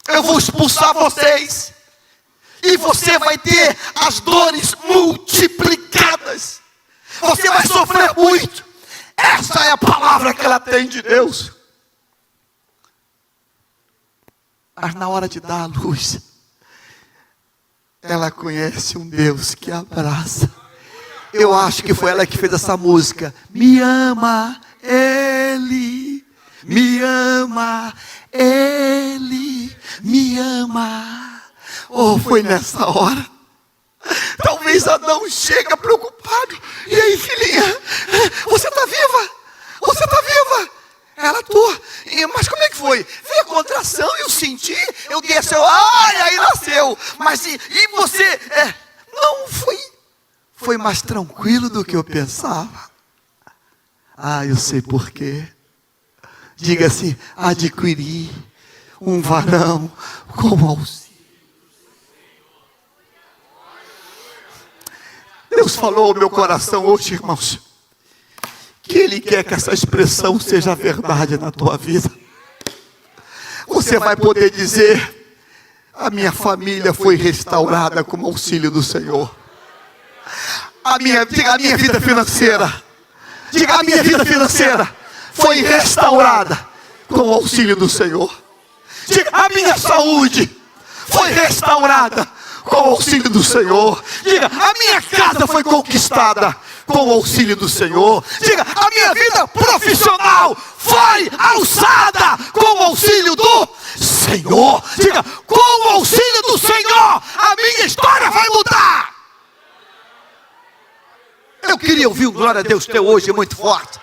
eu vou expulsar vocês. E você vai ter as dores multiplicadas. Você vai sofrer muito. Essa é a palavra que ela tem de Deus. Mas na hora de dar a luz, ela conhece um Deus que abraça. Eu acho que foi ela que fez essa música. Me ama Ele, me ama Ele, me ama. Oh, foi nessa hora. Talvez Adão chega preocupado: e aí, filhinha, você está viva? Você está viva? Ela: tô. Mas como é que foi? Veio a contração, eu senti, eu desci, ai, aí nasceu. Mas e você? Não, foi mais tranquilo do que eu pensava. Ah, eu sei por quê. Diga assim: adquiri um varão com auxílio. Deus falou ao meu coração hoje, irmãos, que Ele quer que essa expressão seja verdade na tua vida. Você vai poder dizer: a minha família foi restaurada com o auxílio do Senhor. Diga a minha vida financeira. Diga a minha vida financeira foi restaurada com o auxílio do Senhor. Diga a minha saúde foi restaurada com o auxílio do Senhor. Diga a minha casa foi conquistada com o auxílio do Senhor. Diga a minha vida profissional foi alçada com o auxílio do Senhor. Diga, com o auxílio do Senhor a minha história vai mudar. Eu queria ouvir um glória a Deus teu hoje muito forte.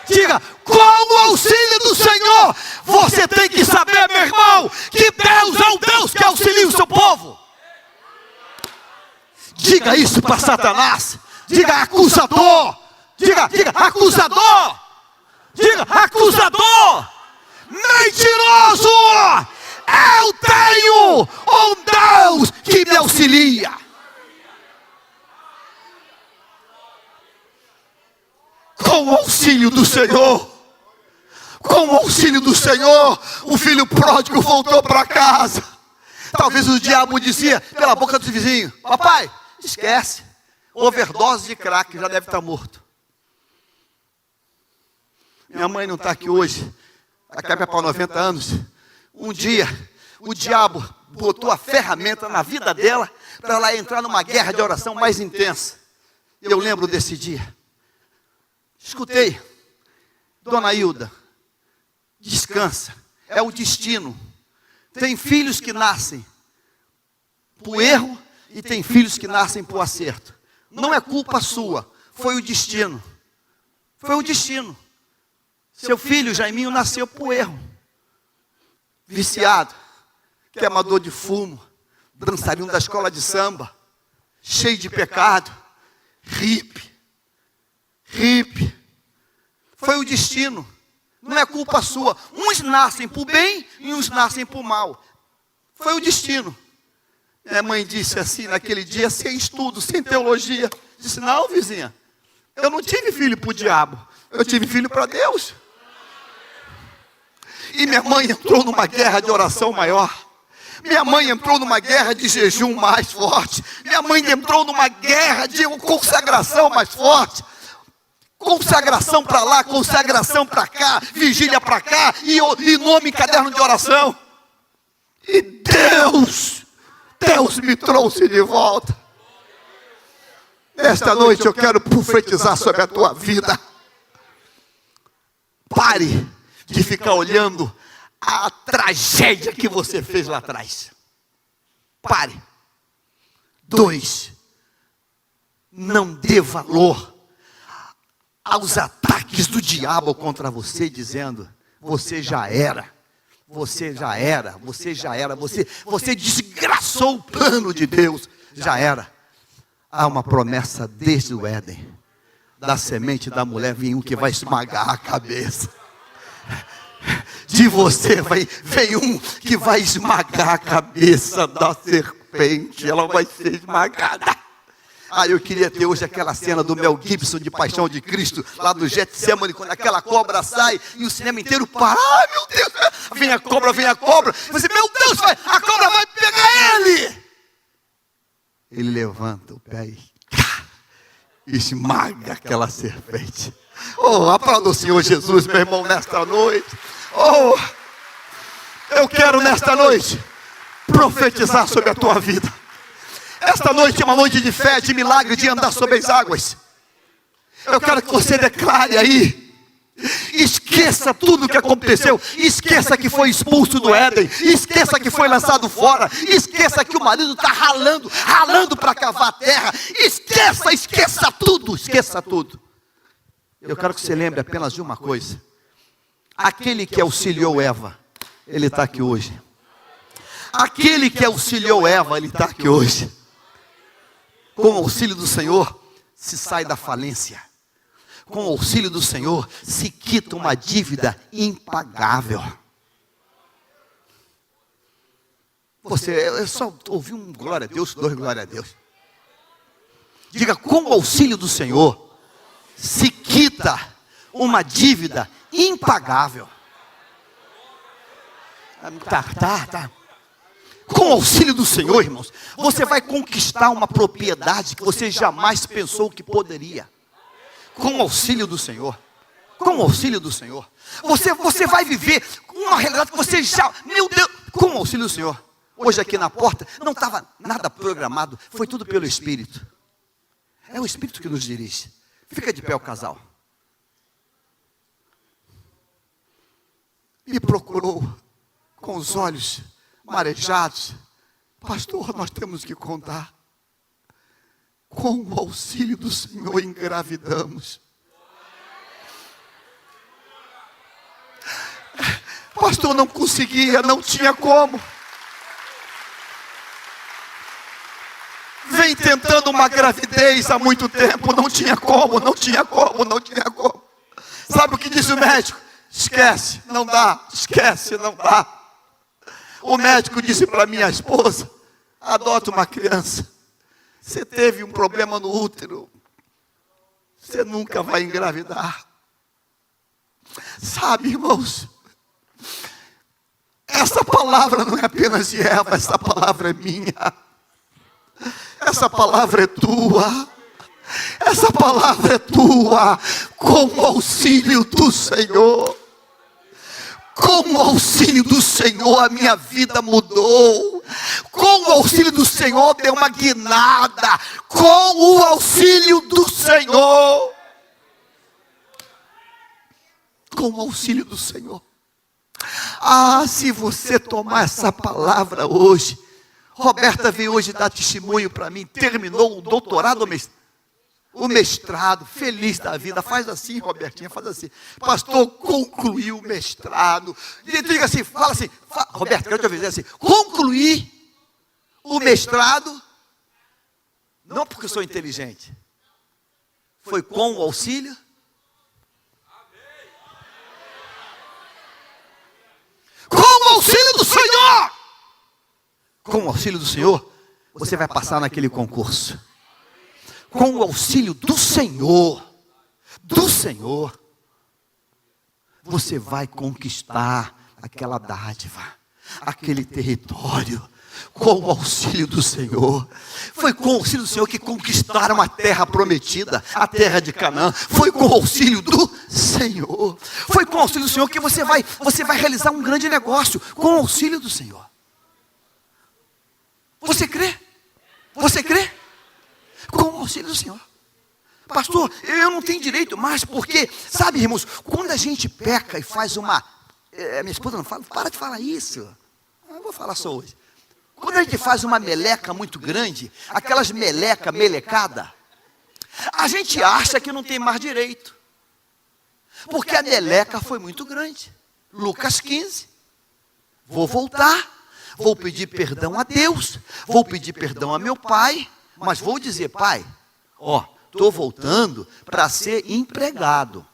Diga, com o auxílio do Senhor. Você tem que saber, meu irmão, que Deus é o Deus que auxilia o seu povo. Diga isso para Satanás. Diga, acusador. Diga, acusador. Diga, acusador. Mentiroso. Eu tenho um Deus que me auxilia. Com o auxílio do Senhor. Com o auxílio do Senhor, o filho pródigo voltou para casa. Talvez o diabo dizia pela boca dos vizinhos: papai, esquece, overdose de crack, já deve estar morto. Minha mãe não está aqui hoje, daqui a pouco 90 anos. Um dia, o diabo botou a ferramenta na vida dela para ela entrar numa guerra de oração mais intensa. Eu lembro desse dia. Escutei, dona Hilda, descansa, é o destino. Tem filhos que nascem por erro e tem filhos que nascem por acerto. Não é culpa sua, foi o destino. Foi o destino. Seu filho, Jaiminho, nasceu por erro. Viciado, queimador de fumo, dançarino da escola de samba, cheio de pecado, hippie. Foi o destino. Não é culpa sua. Uns nascem por bem e uns nascem por mal. Foi o destino. Minha mãe disse assim naquele dia, sem estudo, sem teologia. Disse: não, vizinha, eu não tive filho para o diabo, eu tive filho para Deus. E minha mãe entrou numa guerra de oração maior. Minha mãe entrou numa guerra de jejum mais forte. Minha mãe entrou numa guerra de consagração mais forte. Consagração para lá, consagração para cá, vigília para cá, e nome em caderno de oração. E Deus me trouxe de volta. Esta noite eu quero profetizar sobre a tua vida. Pare de ficar olhando a tragédia que você fez lá atrás. Pare. 2, não dê valor aos ataques do diabo contra você, dizendo: você já era, você desgraçou o plano de Deus, já era. Há uma promessa desde o Éden: da semente da mulher vem um que vai esmagar a cabeça. De você vem um que vai esmagar a cabeça da serpente, ela vai ser esmagada. Eu queria ter hoje aquela cena do Mel Gibson de Paixão de Cristo, lá do Getsemane, quando aquela cobra sai e o cinema inteiro para. Meu Deus, vem a cobra. Você, meu Deus, a cobra vai pegar ele. Ele levanta o pé e esmaga aquela serpente. Aplauda o Senhor Jesus, meu irmão, nesta noite. Eu quero nesta noite profetizar sobre a tua vida. Esta noite é uma noite de fé, de milagre, de andar sobre as águas. Eu quero que você declare aí. Esqueça tudo o que aconteceu. Esqueça que foi expulso do Éden. Esqueça que foi lançado fora. Esqueça que o marido está ralando para cavar a terra. Esqueça tudo. Eu quero que você lembre apenas de uma coisa. Aquele que auxiliou Eva, ele está aqui hoje. Aquele que auxiliou Eva, ele está aqui hoje. Com o auxílio do Senhor, se sai da falência. Com o auxílio do Senhor, se quita uma dívida impagável. Eu só ouvi um glória a Deus, 2 glória a Deus. Diga: com o auxílio do Senhor, se quita quita uma dívida impagável. Tá. Com o auxílio do Senhor, irmãos, você vai conquistar uma propriedade que você jamais pensou que poderia. Com o auxílio do Senhor. Com o auxílio do Senhor. Você vai viver uma realidade que você já... Meu Deus! Com o auxílio do Senhor. Hoje aqui na porta, não estava nada programado. Foi tudo pelo Espírito. É o Espírito que nos dirige. Fica de pé o casal. Me procurou com os olhos marejados. Pastor, nós temos que contar. Com o auxílio do Senhor engravidamos. Pastor, não conseguia, não tinha como. Vem tentando uma gravidez há muito tempo, não tinha como. Sabe o que diz o médico? Esquece, não dá. O médico disse para minha esposa, adota uma criança. Você teve um problema no útero, você nunca vai engravidar. Sabe, irmãos, essa palavra não é apenas de Eva, essa palavra é minha. Essa palavra é tua. Essa palavra é tua. Com o auxílio do Senhor. Com o auxílio do Senhor a minha vida mudou. Com o auxílio do Senhor deu uma guinada. Com o auxílio do Senhor. Com o auxílio do Senhor. Ah, se você tomar essa palavra hoje. Roberta veio hoje dar testemunho para mim. Terminou o doutorado, o mestrado, feliz da vida. Faz assim, Robertinha, faz assim. Pastor, concluiu o mestrado. Diga assim, fala assim. Roberta, quero te avisar assim. Concluí o mestrado. Não porque eu sou inteligente. Foi com o auxílio. Com o auxílio do Senhor. Com o auxílio do Senhor, você vai passar naquele concurso. Com o auxílio do Senhor, você vai conquistar aquela dádiva, aquele território. Com o auxílio do Senhor. Foi com o auxílio do Senhor que conquistaram a terra prometida, a terra de Canaã. Foi com o auxílio do Senhor. Foi com o auxílio do Senhor que você vai realizar um grande negócio. Com o auxílio do Senhor. Você crê? Você crê? Com o auxílio do Senhor. Pastor, eu não tenho direito mais, porque, sabe, irmãos, quando a gente peca e faz uma... minha esposa não fala, para de falar isso. Eu vou falar só hoje. Quando a gente faz uma meleca muito grande, aquelas melecada, a gente acha que não tem mais direito. Porque a meleca foi muito grande. Lucas 15. Vou voltar. Vou pedir perdão a Deus, vou pedir perdão a meu pai, mas vou dizer, pai, estou voltando para ser empregado,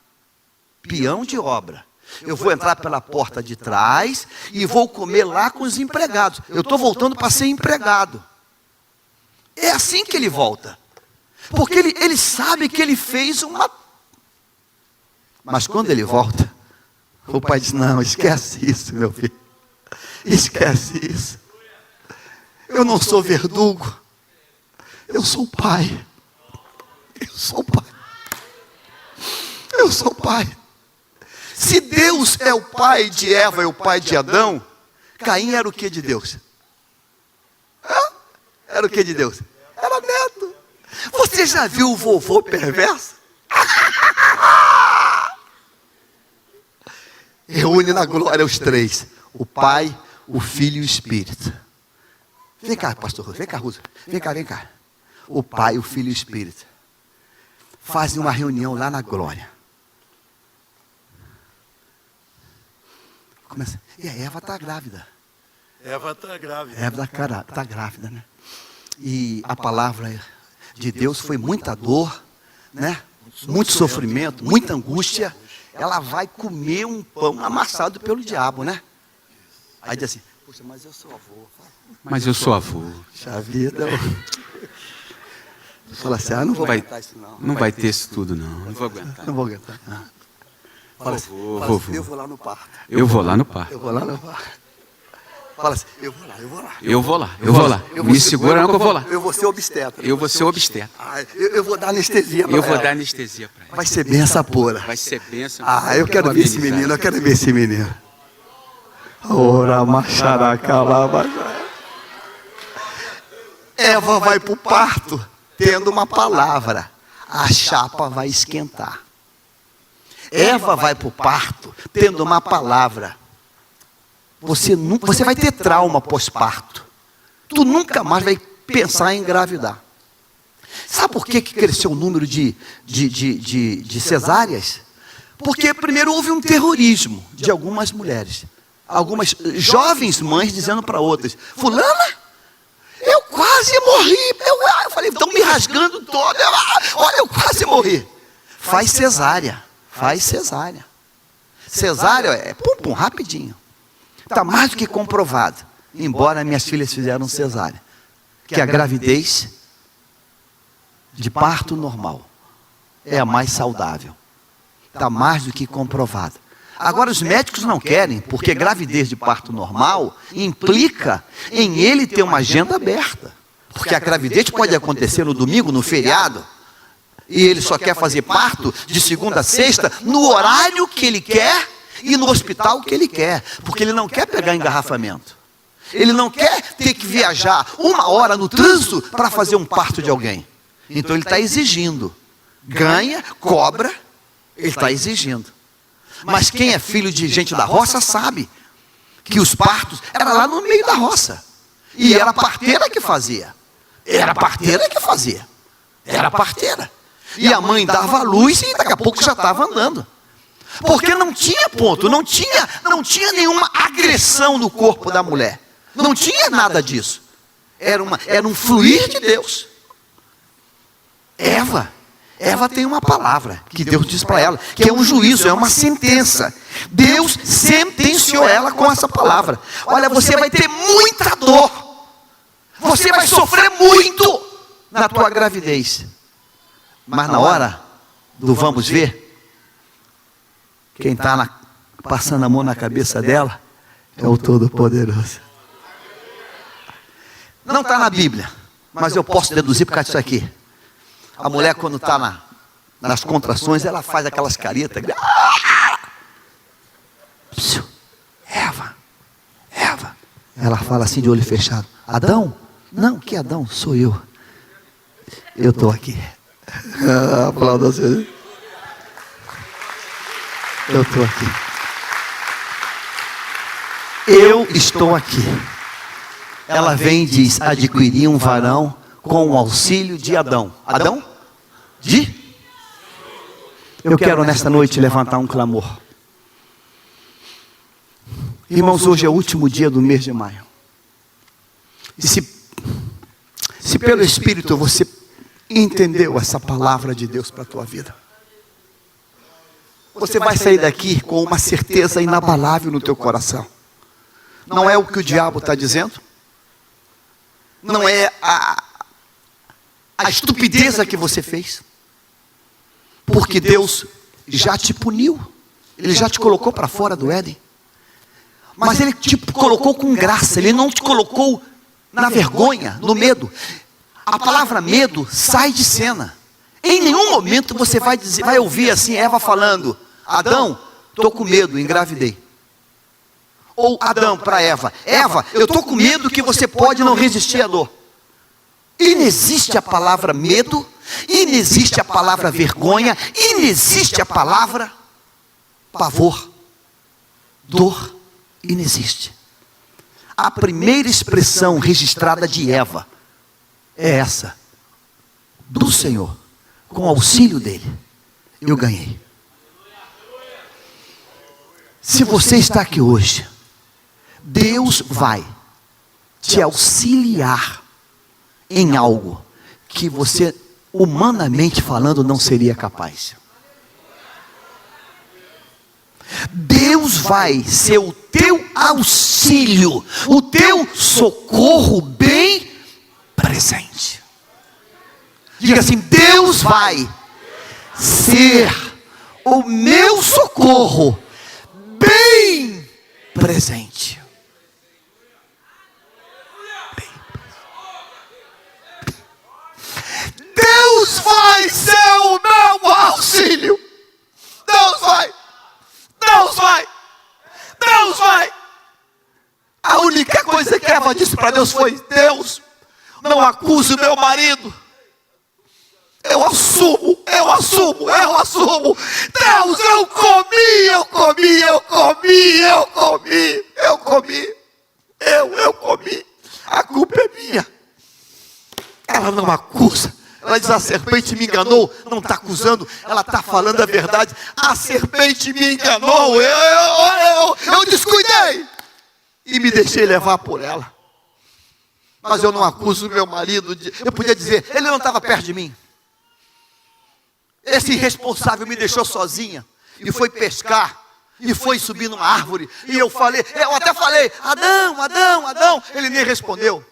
peão de obra. Eu vou entrar pela porta de trás e vou comer lá com os empregados. Eu estou voltando para ser empregado. É assim que ele volta. Porque ele sabe que ele fez uma... Mas quando ele volta, o pai diz, não, esquece isso, meu filho. Esquece isso. Eu não sou verdugo. Eu sou pai. Eu sou pai. Se Deus é o pai de Eva e o pai de Adão, Caim era o que de Deus? Era o que de Deus? Era neto. Você já viu o vovô perverso? Reúne na glória os três. O pai, o Filho e o Espírito. Vem cá, pastor, vem cá, Rusa. Vem cá. O Pai, o Filho e o Espírito fazem uma reunião lá na glória. Começa. E a Eva está grávida. Eva está grávida, né? E a palavra de Deus foi muita dor, né? Muito sofrimento, muita angústia. Ela vai comer um pão amassado pelo diabo, né? Aí diz assim, poxa, mas eu sou avô. Mas eu sou avô. Puxa vida. Fala assim, não vou aguentar isso não. Não vai ter isso tudo não. Não vou aguentar. Não vou aguentar. Fala assim, eu vou lá no parto. Eu vou lá no parto. Eu vou lá no parto. Fala assim, eu vou lá. Eu vou lá. Me segura não que eu vou lá. Eu vou ser obstetra. Eu vou ser obstetra. Eu vou dar anestesia pra Eu vou ela. dar anestesia pra ela. Vai ser benção pura. Vai ser bênção. Eu quero ver esse menino, Ora, macharacalaba. Eva vai para o parto tendo uma palavra. A chapa vai esquentar. Eva vai para o parto tendo uma palavra. Você vai ter trauma pós-parto. Tu nunca mais vai pensar em engravidar. Sabe por que cresceu o número de cesáreas? Porque primeiro houve um terrorismo de algumas mulheres. Algumas jovens mães dizendo para outras, fulana, eu quase morri. Eu falei, estão me rasgando toda. Olha, eu quase morri. Faz cesárea. Cesárea é pum, rapidinho. Está mais do que comprovado. Embora minhas filhas fizeram cesárea. Que a gravidez de parto normal é a mais saudável. Está mais do que comprovado. Agora os médicos não querem, porque gravidez de parto normal implica em ele ter uma agenda aberta. Porque a gravidez pode acontecer no domingo, no feriado, e ele só quer fazer parto de segunda a sexta, no horário que ele quer e no hospital que ele quer. Porque ele não quer pegar engarrafamento. Ele não quer ter que viajar 1 hora no trânsito para fazer um parto de alguém. Então ele está exigindo. Ganha, cobra, ele está exigindo. Mas quem é filho de gente da roça sabe que os partos era lá no meio da roça. E era a parteira que fazia. Era parteira. E a mãe dava a luz e daqui a pouco já estava andando. Porque não tinha ponto, não tinha nenhuma agressão no corpo da mulher. Não tinha nada disso. Era um fluir de Deus. Eva tem uma palavra que Deus diz para ela, que é um juízo, é uma sentença. Deus sentenciou ela com essa palavra. Olha, você vai ter muita dor. Você vai sofrer muito na tua gravidez. Mas na hora do vamos ver, quem está passando a mão na cabeça dela é o Todo-Poderoso. Não está na Bíblia, mas eu posso deduzir por causa disso aqui. A mulher, quando está nas contrações, ela faz aquelas caretas. Eva. Ela fala assim de olho fechado. Adão? Não, que Adão? Sou eu. Eu estou aqui. Aplauda você. Eu estou aqui. Eu estou aqui. Ela vem e diz, adquiri um varão com o auxílio de Adão. Adão? Eu quero nesta noite levantar um clamor. Irmãos, hoje é o último dia do mês de maio. E se pelo Espírito você entendeu essa palavra de Deus para a tua vida, você vai sair daqui com uma certeza inabalável no teu coração. Não é o que o diabo está dizendo. Não é a estupidez que você fez. Porque Deus já te puniu. Ele já te colocou para fora do Éden. Mas Ele te colocou com graça. Ele não te colocou na vergonha, no medo. A palavra medo sai de cena. Em nenhum momento você vai ouvir assim Eva falando, Adão, estou com medo, engravidei. Ou Adão para Eva, eu estou com medo que você pode não resistir à dor. Inexiste a palavra medo, inexiste a palavra vergonha, inexiste a palavra pavor. Dor, inexiste. A primeira expressão registrada de Eva é essa. Do Senhor, com o auxílio dele, eu ganhei. Se você está aqui hoje, Deus vai te auxiliar em algo que você, humanamente falando, não seria capaz. Deus vai ser o teu auxílio, o teu socorro bem presente. Diga assim: Deus vai ser o meu socorro bem presente. Deus vai ser o meu auxílio. Deus vai. Deus vai. Deus vai. A única coisa que Eva disse para Deus foi: Deus, não acuse o meu marido. Eu assumo. Deus, eu comi. A culpa é minha. Ela não acusa. Ela diz: a serpente me enganou. Não está acusando, ela está falando a verdade. A serpente me enganou. Eu descuidei e me deixei levar por ela. Mas eu não acuso o meu marido. Eu podia dizer: ele não estava perto de mim. Esse irresponsável me deixou sozinha e foi pescar e foi subir numa árvore. E eu até falei: Adão. Ele nem respondeu.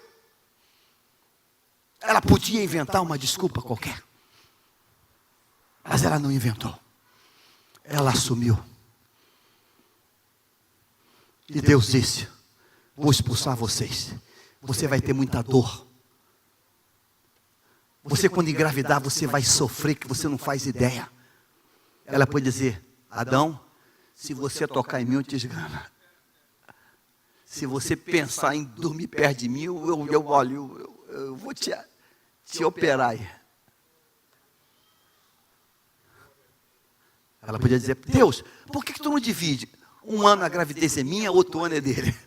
Ela podia inventar uma desculpa qualquer, mas ela não inventou. Ela assumiu. E Deus disse: vou expulsar vocês. Você vai ter muita dor. Você, quando engravidar, você vai sofrer que você não faz ideia. Ela pode dizer: Adão, se você tocar em mim, eu te esgano. Se você pensar em dormir perto de mim, eu vou te operar aí. Ela podia dizer: Deus, por que tu não divide? Um ano a gravidez é minha, outro ano é dele.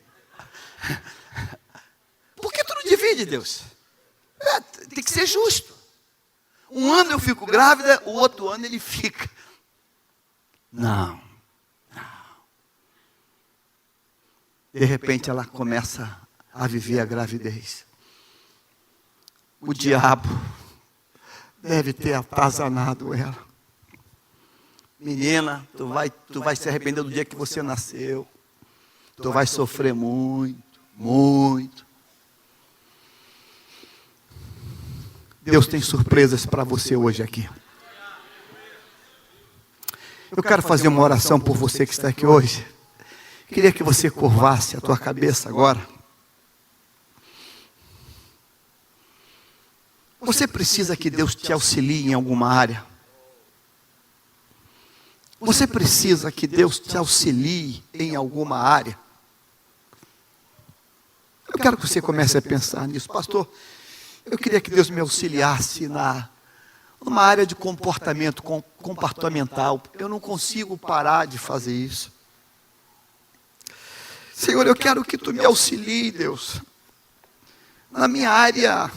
Por que tu não divide, Deus? Tem que ser justo. Um ano eu fico grávida, o outro ano ele fica. Não. De repente ela começa a viver a gravidez. O diabo deve ter atazanado ela. Menina, tu vai se arrepender do dia que você nasceu. Tu vai sofrer muito. Deus tem surpresas para você hoje aqui. Eu quero fazer uma oração por você que está aqui hoje. Queria que você curvasse a tua cabeça agora. Você precisa que Deus te auxilie em alguma área. Você precisa que Deus te auxilie em alguma área. Eu quero que você comece a pensar nisso. Pastor, eu queria que Deus me auxiliasse numa área de comportamento comportamental. Eu não consigo parar de fazer isso. Senhor, eu quero que tu me auxilie, Deus, na minha área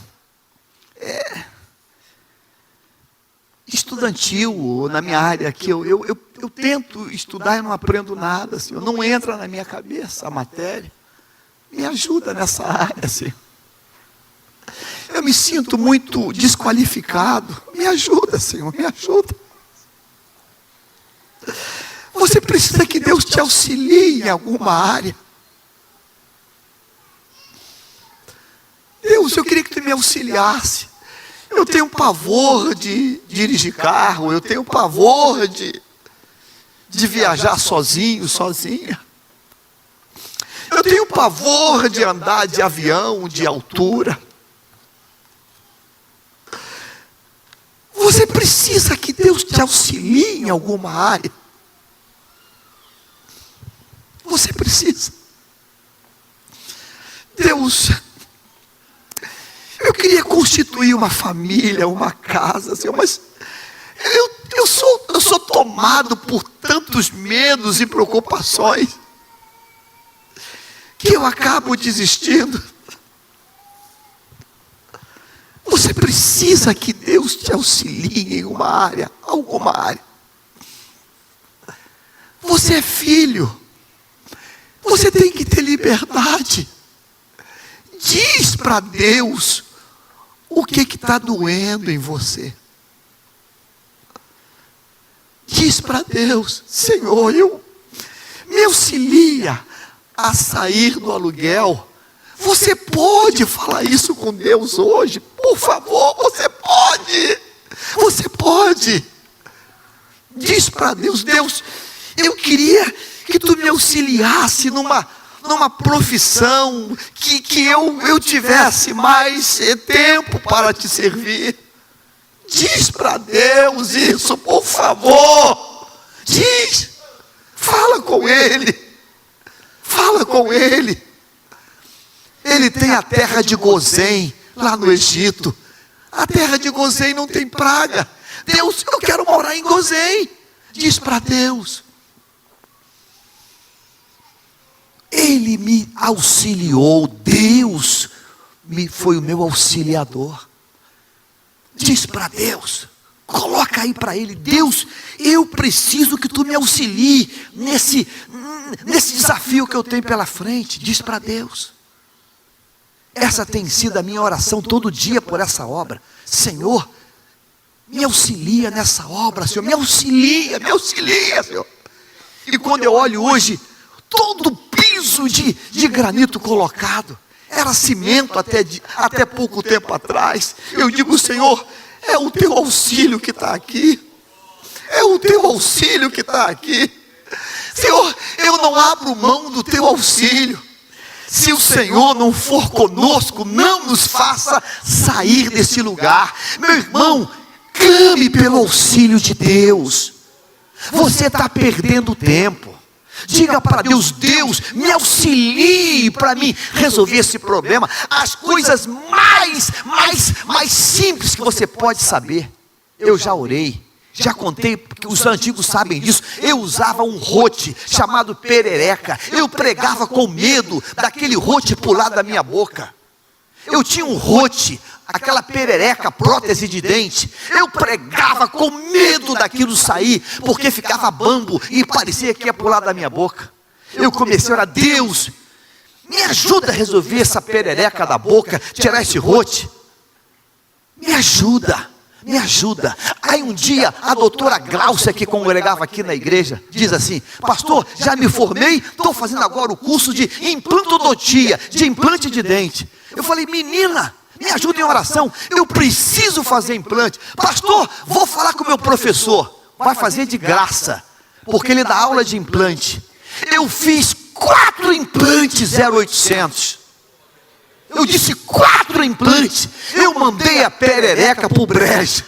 estudantil, ou na minha área que eu tento estudar e não aprendo nada, Senhor. Não entra na minha cabeça a matéria. Me ajuda nessa área, Senhor. Eu me sinto muito desqualificado. Me ajuda, Senhor, me ajuda. Você precisa que Deus te auxilie em alguma área. Deus, eu queria que tu me auxiliasse. Eu tenho pavor de dirigir carro. Eu tenho pavor de viajar sozinha. Eu tenho pavor de andar de avião, de altura. Você precisa que Deus te auxilie em alguma área. Você precisa. Deus, eu queria constituir uma família, uma casa, Senhor, mas eu sou tomado por tantos medos e preocupações que eu acabo desistindo. Você precisa que Deus te auxilie em alguma área. Você é filho. Você tem que ter liberdade. Diz para Deus o que está doendo em você. Diz para Deus: Senhor, me auxilia a sair do aluguel. Você pode falar isso com Deus hoje? Por favor, você pode. Você pode. Diz para Deus: Deus, eu queria que tu me auxiliasse numa profissão, que eu tivesse mais tempo para te servir. Diz para Deus isso, por favor. Diz. Fala com Ele. Fala com Ele. Ele tem a terra de Gozém, lá no Egito. A terra de Gozém não tem praga. Deus, eu quero morar em Gozém. Diz para Deus. Ele me auxiliou. Deus foi o meu auxiliador. Diz para Deus. Coloca aí para Ele: Deus, eu preciso que tu me auxilie nesse desafio que eu tenho pela frente. Diz para Deus. Essa tem sido a minha oração todo dia por essa obra. Senhor, me auxilia nessa obra, Senhor. Me auxilia, Senhor. E quando eu olho hoje, todo o piso de granito colocado, era cimento até pouco tempo atrás. Eu digo: Senhor, é o teu auxílio que está aqui. É o teu auxílio que está aqui. Senhor, eu não abro mão do teu auxílio. Se o Senhor não for conosco, não nos faça sair desse lugar. Meu irmão, clame pelo auxílio de Deus. Você está perdendo tempo. Diga para Deus: Deus, me auxilie para mim resolver esse problema. As coisas mais simples que você pode saber. Eu já orei, já contei, porque os antigos sabem disso. Eu usava um rote chamado perereca. Eu pregava com medo daquele rote pular da minha boca. Eu tinha um rote, aquela perereca, prótese de dente. Eu pregava com medo daquilo sair, porque ficava bambo e parecia que ia pular da minha boca. Eu comecei a orar: Deus, me ajuda a resolver essa perereca da boca, tirar esse rote. Me ajuda. Aí um dia a doutora Glaucia, que congregava aqui na igreja, diz assim: pastor, já me formei, estou fazendo agora o curso de implantodontia, de implante de dente. Eu falei: menina, me ajuda em oração, eu preciso fazer implante. Pastor, vou falar com o meu professor. Vai fazer de graça, porque ele dá aula de implante. Eu fiz 4 implantes 0800. Eu disse 4 implantes. Eu mandei a perereca para o brejo.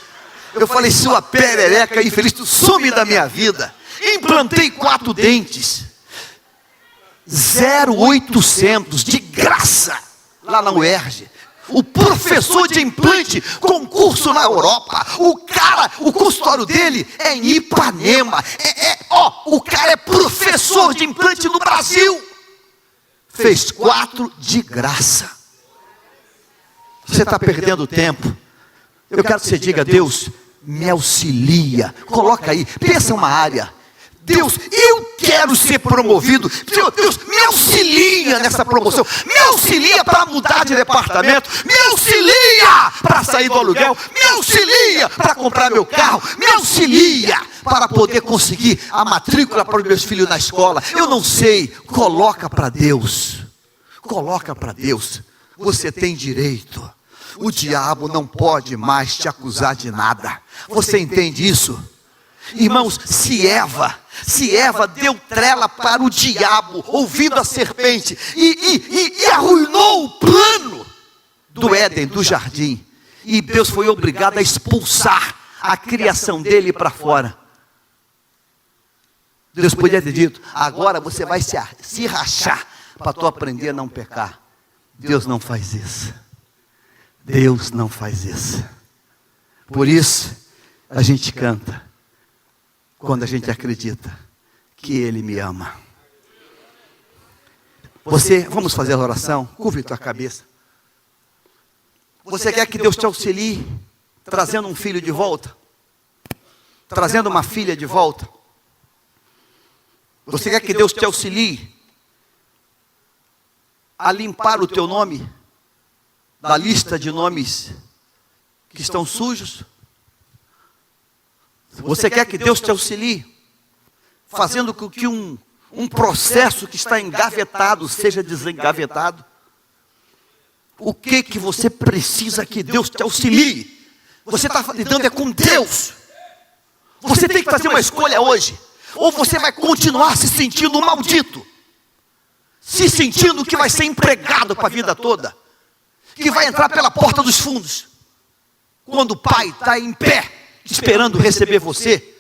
Eu falei: sua perereca infeliz, tu some da minha vida. Implantei 4 dentes 0800 de graça, lá na UERJ. O professor de implante, concurso na Europa. O consultório dele é em Ipanema. O cara é professor de implante no Brasil. Fez 4 de graça. Você está perdendo tempo. Eu quero que você diga: Deus, me auxilia. Coloca aí, pensa uma área. Deus, eu quero ser promovido. Deus, me auxilia nessa promoção. Me auxilia para mudar de departamento. Me auxilia para sair do aluguel. Me auxilia para comprar meu carro. Me auxilia para poder conseguir a matrícula para os meus filhos na escola. Eu não sei. Coloca para Deus. Coloca para Deus. Você tem direito. O diabo não pode mais te acusar de nada. Você entende isso? Irmãos, se Eva deu trela para o diabo, ouvindo a serpente, e arruinou o plano do Éden, do jardim, e Deus foi obrigado a expulsar a criação dele para fora. Deus podia ter dito: agora você vai se rachar para tu aprender a não pecar. Deus não faz isso. Deus não faz isso. Por isso a gente canta, quando a gente acredita que Ele me ama. Vamos fazer a oração? Curve tua cabeça. Você quer que Deus te auxilie, trazendo um filho de volta? Trazendo uma filha de volta? Você quer que Deus te auxilie a limpar o teu nome da lista de nomes que estão sujos? Você quer que Deus te auxilie fazendo com que um processo que está engavetado seja desengavetado? O que você precisa que Deus te auxilie? Você está lidando é com Deus. Você tem que fazer uma escolha hoje. Ou você vai continuar se sentindo maldito, se sentindo que vai ser empregado para a vida toda, que vai entrar pela porta dos fundos, quando o pai está em pé, esperando receber você,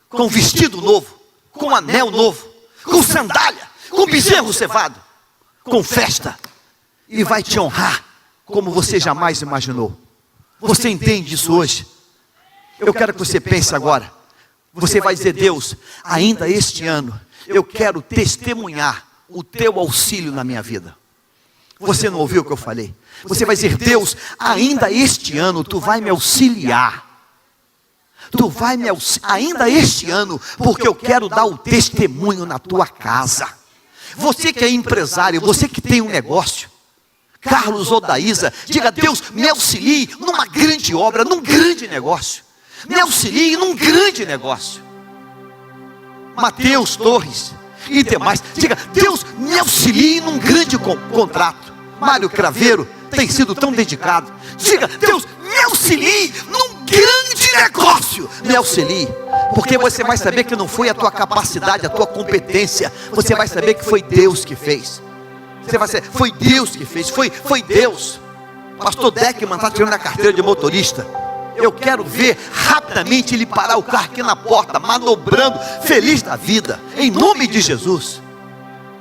com vestido novo, com anel novo, com sandália, com bezerro cevado, com festa, e vai te honrar como você jamais imaginou. Você entende isso hoje? Eu quero que você pense agora. Você vai dizer: Deus, ainda este ano eu quero testemunhar o teu auxílio na minha vida. Você não ouviu o que eu falei? Você vai dizer: Deus, ainda este ano tu vai me auxiliar. Tu vai me auxiliar ainda este ano, porque eu quero dar o testemunho na tua casa. Você que é empresário, você que tem um negócio, Carlos ou Daísa, diga: Deus, me auxilie numa grande obra, num grande negócio. Me auxilie num grande negócio. Mateus Torres e demais, diga: Deus, me auxilie num grande contrato. Mário Craveiro tem sido tão dedicado. Diga: Deus, me auxilie num grande negócio. Me auxilie, porque você vai saber que não foi a tua capacidade, a tua competência. Você vai saber que foi Deus que fez. Você vai saber, foi Deus que fez, foi Deus. Pastor Deckman está tirando a carteira de motorista. Eu quero ver rapidamente ele parar o carro aqui na porta, manobrando, feliz da vida, em nome de Jesus.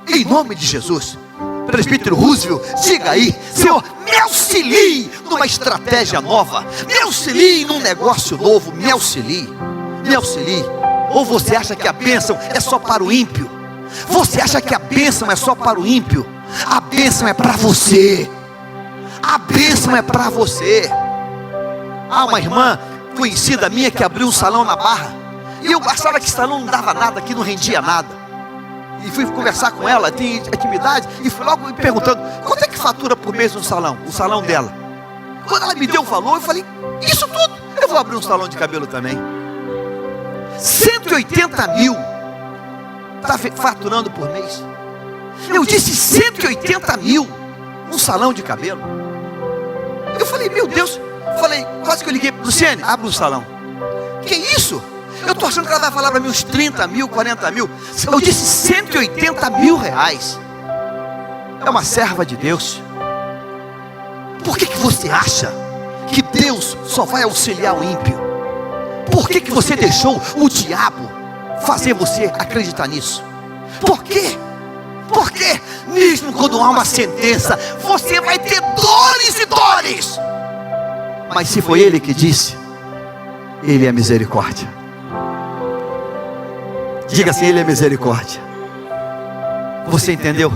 Em nome de Jesus. Presbítero Roosevelt, diga aí: Senhor, me auxilie numa estratégia nova, me auxilie num negócio novo, me auxilie, me auxilie. Ou você acha que a bênção é só para o ímpio? Você acha que a bênção é só para o ímpio? A bênção é para você. A bênção é para você. Há uma irmã conhecida minha que abriu um salão na Barra, e eu achava que esse salão não dava nada, que não rendia nada. E fui conversar com ela, tem atividade, e fui logo me perguntando: quanto é que fatura por mês no salão, o salão dela? Quando ela me deu o valor, eu falei: isso tudo, eu vou abrir um salão de cabelo também. 180 mil está faturando por mês. Eu disse: 180 mil um salão de cabelo. Eu falei: meu Deus. Falei, quase que eu liguei: Luciane, abre o salão. Que isso? Eu estou achando que ela vai falar para mim uns 30 mil, 40 mil. Eu disse 180 mil reais. É uma serva de Deus. Por que você acha que Deus só vai auxiliar o ímpio? Por que você deixou o diabo fazer você acreditar nisso? Por quê? Porque mesmo quando há uma sentença, você vai ter dores e dores. Mas se foi Ele que disse, Ele é misericórdia. Diga assim: Ele é misericórdia. Você entendeu?